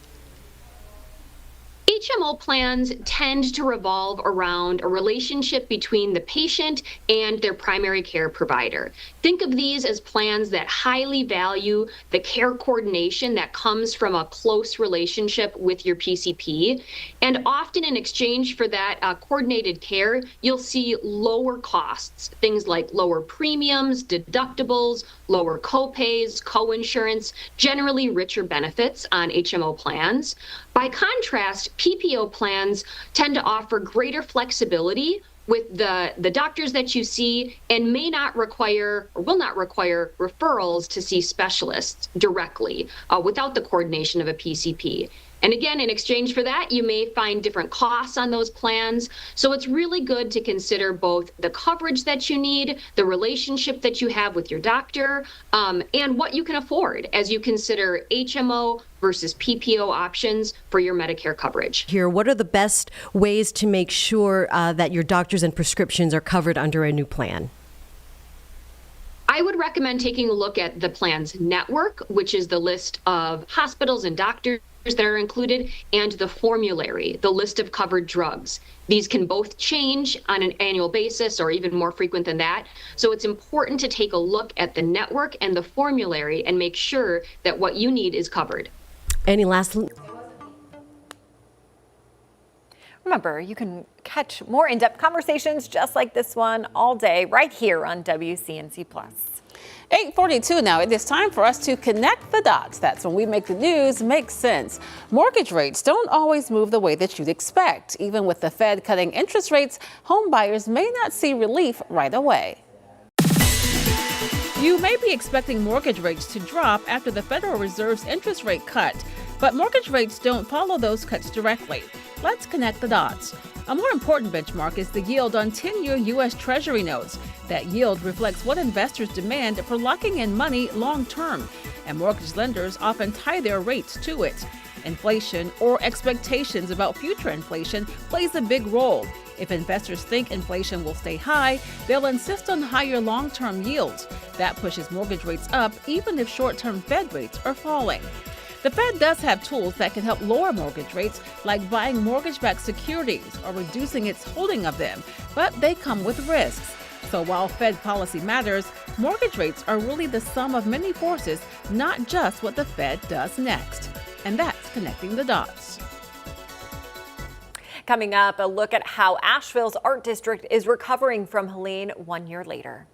R: HMO plans tend to revolve around a relationship between the patient and their primary care provider. Think of these as plans that highly value the care coordination that comes from a close relationship with your PCP. And often in exchange for that coordinated care, you'll see lower costs, things like lower premiums, deductibles, lower copays, coinsurance, generally richer benefits on HMO plans. By contrast, PPO plans tend to offer greater flexibility with the doctors that you see and may not require or will not require referrals to see specialists directly without the coordination of a PCP. And again, in exchange for that, you may find different costs on those plans. So it's really good to consider both the coverage that you need, the relationship that you have with your doctor, and what you can afford as you consider HMO versus PPO options for your Medicare coverage.
G: Here, what are the best ways to make sure that your doctors and prescriptions are covered under a new plan?
R: I would recommend taking a look at the plan's network, which is the list of hospitals and doctors that are included, and the formulary, the list of covered drugs. These can both change on an annual basis or even more frequent than that. So it's important to take a look at the network and the formulary and make sure that what you need is covered.
G: Any last...
C: Remember, you can catch more in-depth conversations just like this one all day right here on WCNC+.
B: 8:42 now. It is time for us to connect the dots. That's when we make the news make sense. Mortgage rates don't always move the way that you'd expect. Even with the Fed cutting interest rates, home buyers may not see relief right away. You may be expecting mortgage rates to drop after the Federal Reserve's interest rate cut, but mortgage rates don't follow those cuts directly. Let's connect the dots. A more important benchmark is the yield on 10-year U.S. Treasury notes. That yield reflects what investors demand for locking in money long term, and mortgage lenders often tie their rates to it. Inflation or expectations about future inflation plays a big role. If investors think inflation will stay high, they'll insist on higher long-term yields. That pushes mortgage rates up even if short-term Fed rates are falling. The Fed does have tools that can help lower mortgage rates, like buying mortgage-backed securities or reducing its holding of them, but they come with risks. So while Fed policy matters, mortgage rates are really the sum of many forces, not just what the Fed does next. And that's connecting the dots.
C: Coming up, a look at how Asheville's art district is recovering from Helene 1 year later.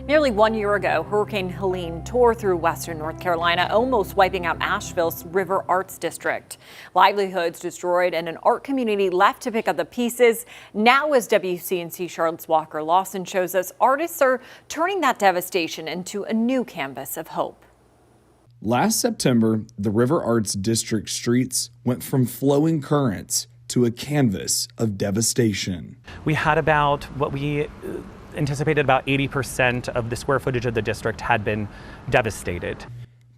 C: Nearly 1 year ago, Hurricane Helene tore through western North Carolina, almost wiping out Asheville's River Arts District. Livelihoods destroyed and an art community left to pick up the pieces. Now, as WCNC Charlotte's Walker Lawson shows us, artists are turning that devastation into a new canvas of hope.
A: Last September, the River Arts District streets went from flowing currents to a canvas of devastation.
S: We had about what we anticipated about 80% of the square footage of the district had been devastated.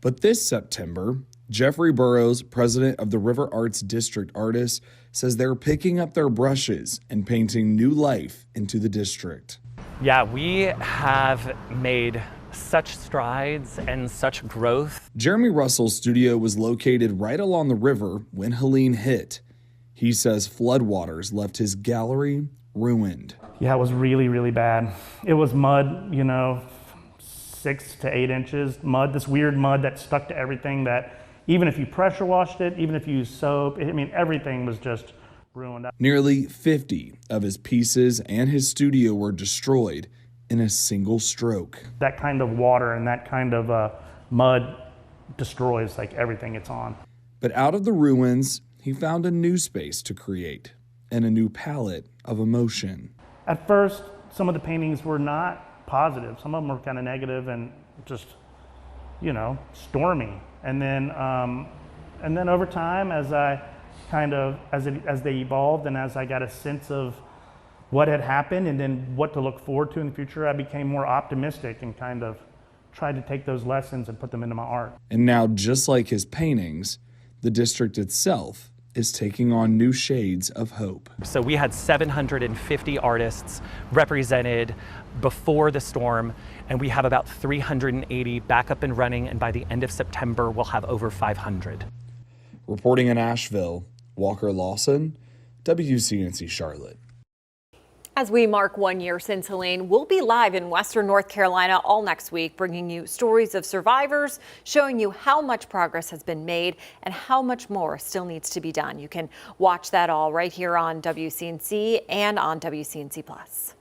A: But this September, Jeffrey Burrows, president of the River Arts District Artists, says they're picking up their brushes and painting new life into the district.
S: Yeah, we have made such strides and such growth.
A: Jeremy Russell's studio was located right along the river when Helene hit. He says floodwaters left his gallery ruined.
F: Yeah, it was really, really bad. It was mud, 6 to 8 inches mud, this weird mud that stuck to everything, that even if you pressure washed it, even if you used soap, everything was just ruined.
A: Nearly 50 of his pieces and his studio were destroyed in a single stroke.
F: That kind of water and that kind of mud destroys everything it's on.
A: But out of the ruins, he found a new space to create and a new palette of emotion.
F: At first, some of the paintings were not positive. Some of them were kind of negative and just, stormy. And then over time, as they evolved and as I got a sense of what had happened and then what to look forward to in the future, I became more optimistic and kind of tried to take those lessons and put them into my art.
A: And now, just like his paintings, the district itself is taking on new shades of hope.
S: So we had 750 artists represented before the storm, and we have about 380 back up and running, and by the end of September, we'll have over 500.
A: Reporting in Asheville, Walker Lawson, WCNC Charlotte.
C: As we mark 1 year since Helene, we'll be live in Western North Carolina all next week, bringing you stories of survivors, showing you how much progress has been made and how much more still needs to be done. You can watch that all right here on WCNC and on WCNC Plus.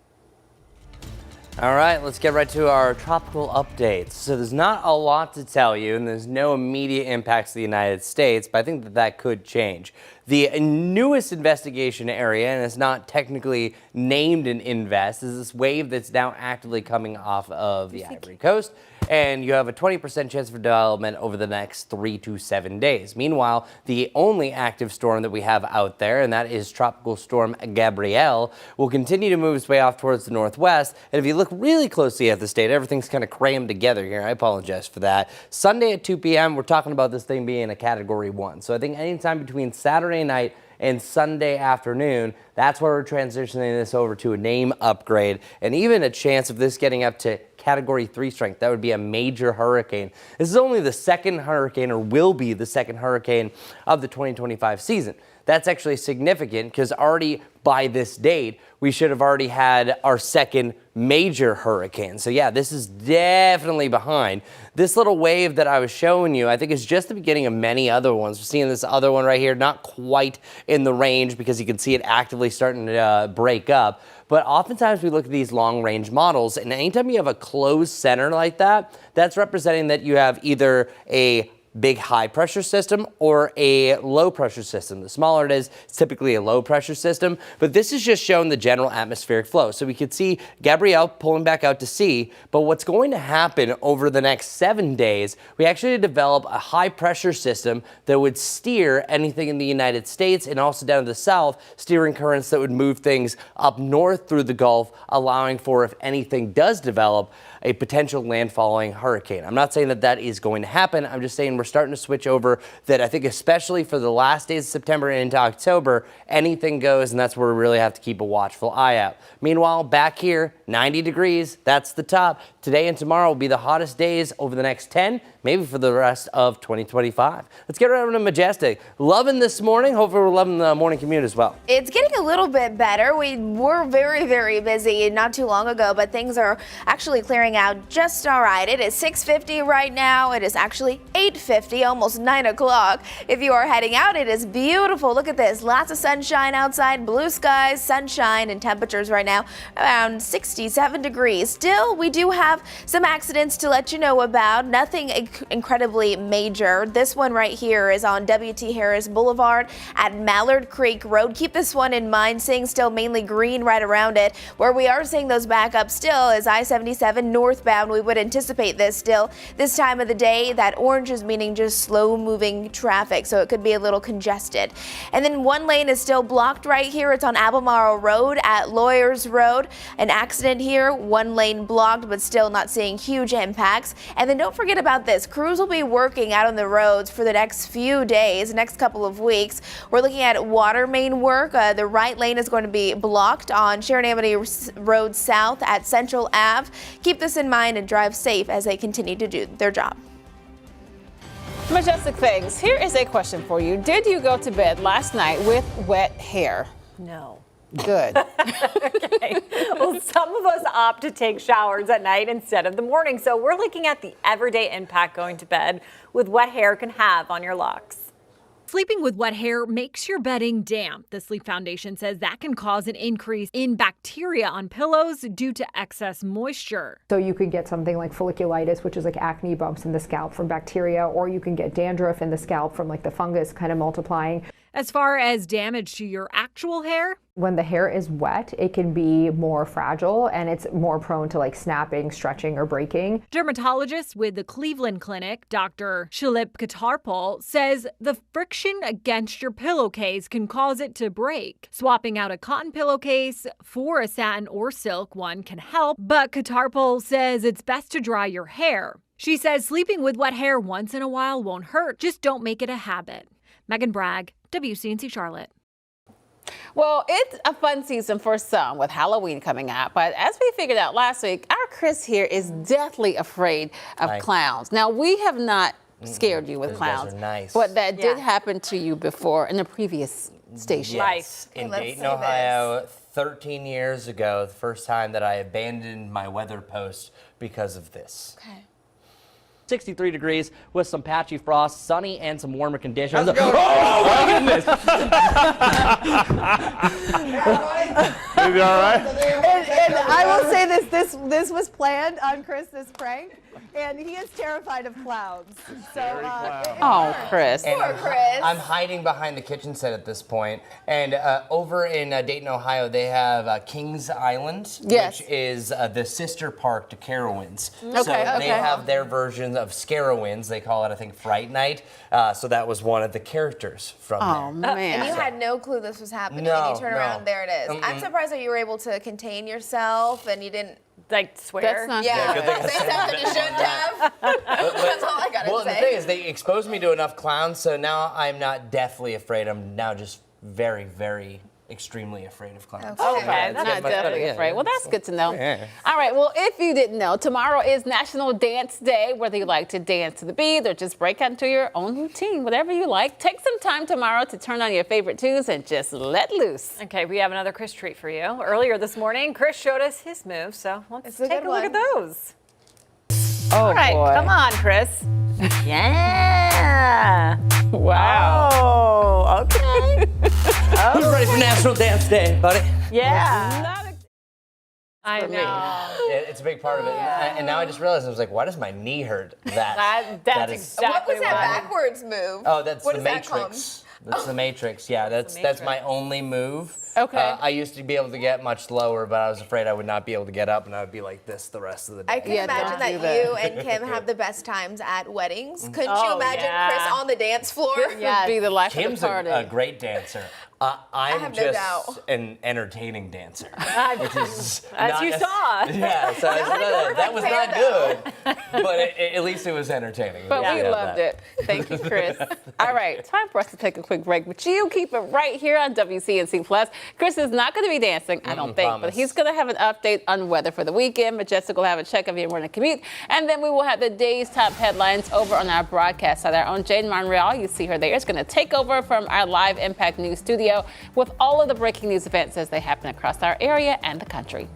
E: All right, let's get right to our tropical updates. So there's not a lot to tell you, and there's no immediate impacts to the United States, but I think that could change. The newest investigation area, and it's not technically named an invest, is this wave that's now actively coming off of the Ivory Coast, and you have a 20% chance for development over the next 3 to 7 days. Meanwhile, the only active storm that we have out there, and that is Tropical Storm Gabrielle, will continue to move its way off towards the northwest. And if you look really closely at the state, everything's kind of crammed together here. I apologize for that. Sunday at 2 p.m., we're talking about this thing being a Category 1. So I think anytime between Saturday night and Sunday afternoon, that's where we're transitioning this over to a name upgrade and even a chance of this getting up to Category 3 strength. That would be a major hurricane. This is only the second hurricane, or will be the second hurricane of the 2025 season. That's actually significant because already by this date, we should have already had our second major hurricane. So yeah, this is definitely behind. This little wave that I was showing you, I think is just the beginning of many other ones. We're seeing this other one right here, not quite in the range because you can see it actively starting to break up. But oftentimes we look at these long range models, and anytime you have a closed center like that, that's representing that you have either a big high pressure system or a low pressure system. The smaller it is, it's typically a low pressure system, but this is just showing the general atmospheric flow. So we could see Gabrielle pulling back out to sea, but what's going to happen over the next 7 days, we actually develop a high pressure system that would steer anything in the United States and also down to the south, steering currents that would move things up north through the Gulf, allowing for, if anything does develop, a potential landfalling hurricane. I'm not saying that that is going to happen. I'm just saying we're starting to switch over, that I think especially for the last days of September and into October, anything goes, and that's where we really have to keep a watchful eye out. Meanwhile, back here, 90 degrees, that's the top. Today and tomorrow will be the hottest days over the next 10, maybe for the rest of 2025. Let's get around to Majestic. Loving this morning. Hopefully we're loving the morning commute as well.
D: It's getting a little bit better. We were very, very busy not too long ago, but things are actually clearing out just all right. It is 6:50 right now. It is actually 8:50, almost 9 o'clock. If you are heading out, it is beautiful. Look at this. Lots of sunshine outside, blue skies, sunshine, and temperatures right now around 67 degrees. Still, we do have some accidents to let you know about. Nothing incredibly major. This one right here is on W.T. Harris Boulevard at Mallard Creek Road. Keep this one in mind, seeing still mainly green right around it. Where we are seeing those backups still is I-77 northbound. We would anticipate this still this time of the day. That orange is meaning just slow moving traffic, so it could be a little congested. And then one lane is still blocked right here. It's on Albemarle Road at Lawyers Road. An accident here, one lane blocked, but still not seeing huge impacts. And then don't forget about this. this. Crews will be working out on the roads for the next few days, next couple of weeks. We're looking at water main work. The right lane is going to be blocked on Sharon Amity Road South at Central Ave. Keep this in mind and drive safe as they continue to do their job.
B: Majestic things. Here is a question for you. Did you go to bed last night with wet hair?
C: No.
B: Good.
C: Okay. Well, some of us opt to take showers at night instead of the morning. So we're looking at the everyday impact going to bed with wet hair can have on your locks.
K: Sleeping with wet hair makes your bedding damp. The Sleep Foundation says that can cause an increase in bacteria on pillows due to excess moisture.
T: So you could get something like folliculitis, which is like acne bumps in the scalp from bacteria, or you can get dandruff in the scalp from like the fungus kind of multiplying.
K: As far as damage to your actual hair,
T: when the hair is wet, it can be more fragile and it's more prone to like snapping, stretching, or breaking.
K: Dermatologist with the Cleveland Clinic, Dr. Shilip Katarpal, says the friction against your pillowcase can cause it to break. Swapping out a cotton pillowcase for a satin or silk one can help, but Katarpal says it's best to dry your hair. She says sleeping with wet hair once in a while won't hurt, just don't make it a habit. Megan Bragg, WCNC Charlotte.
B: Well, it's a fun season for some with Halloween coming up, but as we figured out last week, our Chris here is deathly afraid of clowns. Now, we have not scared you with clowns,
E: nice.
B: but that did happen to you before in the previous station.
E: Yes, in Dayton, Ohio, 13 years ago, the first time that I abandoned my weather post because of this.
B: Okay.
U: 63 degrees with some patchy frost, sunny, and some warmer conditions.
E: How's it going?
U: Oh my goodness!
V: Is he all right? And I will say this was planned on Chris, this prank, and he is terrified of clowns. So,
B: oh, Chris.
E: And
D: Poor Chris.
E: I'm hiding behind the kitchen set at this point. And over in Dayton, Ohio, they have Kings Island,
B: Yes.
E: which is the sister park to Carowinds.
B: Okay,
E: So they have their version of Scarowinds. They call it, I think, Fright Night. So that was one of the characters from there.
B: Man.
D: And you had no clue this was happening.
E: No,
D: and you turn around, there it is. I'm surprised that you were able to contain yourself and you didn't
C: like swear.
B: That's not
E: Yeah, good thing I
D: say
E: said
D: something you shouldn't have. That's all I gotta
E: Well,
D: say.
E: the thing is, they exposed me to enough clowns, so now I'm not deathly afraid. I'm now just very, very extremely afraid of clowns.
B: Okay, not definitely afraid. Well, that's good to know.
E: Yeah.
B: All right, well, if you didn't know, tomorrow is National Dance Day. Whether you like to dance to the beat or just break out into your own routine, whatever you like, take some time tomorrow to turn on your favorite tunes and just let loose.
C: Okay, we have another Chris treat for you. Earlier this morning, Chris showed us his moves, so let's take a look at those.
B: Oh,
C: All right,
B: boy.
C: come on, Chris. Yeah.
B: Wow.
C: Oh, okay.
E: Who's ready for National Dance Day, buddy?
C: Yeah. I know.
E: It's a big part of it. And now I just realized, I was like, why does my knee hurt?
C: That's
E: that is,
C: exactly
D: What was that backwards move?
E: Oh, that's
D: what
E: the
D: is that called?
E: Matrix. That's the Matrix. Yeah, that's my only move.
B: Okay.
E: I used to be able to get much lower, but I was afraid I would not be able to get up, and I would be like this the rest of the day.
D: I can imagine that you and Kim have the best times at weddings. Couldn't you imagine Chris on the dance floor?
B: This would be the life
E: Kim's
B: of the party.
E: a great dancer. I'm
D: have no
E: just
D: doubt.
E: an entertaining dancer. Which is
C: As
E: not
C: you
E: nec-
C: saw.
E: Yeah, so that was not good, but at least it was entertaining.
B: But we
E: Yeah.
B: loved it. Thank you, Chris. All right, time for us to take a quick break, but you keep it right here on WCNC Plus. Chris is not going to be dancing, I don't think, but he's going to have an update on weather for the weekend. Majestic will have a check of your morning commute, and then we will have the day's top headlines over on our broadcast side. Our own Jane Monreal, you see her there, is going to take over from our live Impact News studio with all of the breaking news events as they happen across our area and the country.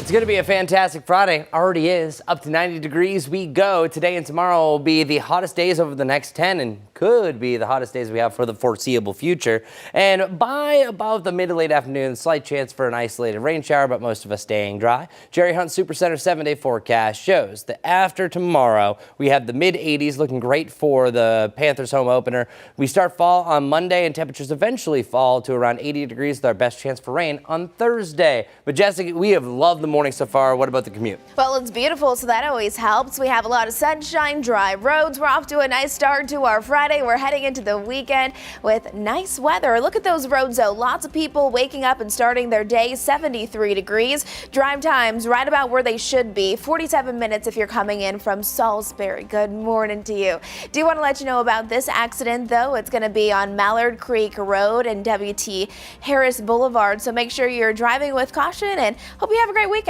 E: It's going to be a fantastic Friday. Already is. Up to 90 degrees we go. Today and tomorrow will be the hottest days over the next 10 and could be the hottest days we have for the foreseeable future. And by about the mid to late afternoon, slight chance for an isolated rain shower, but most of us staying dry. Jerry Hunt Supercenter 7-day forecast shows that after tomorrow, we have the mid 80s looking great for the Panthers home opener. We start fall on Monday and temperatures eventually fall to around 80 degrees with our best chance for rain on Thursday. Majestic, we have loved the morning so far. What about the commute?
D: Well, it's beautiful, so that always helps. We have a lot of sunshine, dry roads. We're off to a nice start to our Friday. We're heading into the weekend with nice weather. Look at those roads, though. Lots of people waking up and starting their day. 73 degrees. Drive times right about where they should be. 47 minutes if you're coming in from Salisbury. Good morning to you. Do want to let you know about this accident, though. It's going to be on Mallard Creek Road and W.T. Harris Boulevard. So make sure you're driving with caution and hope you have a great weekend.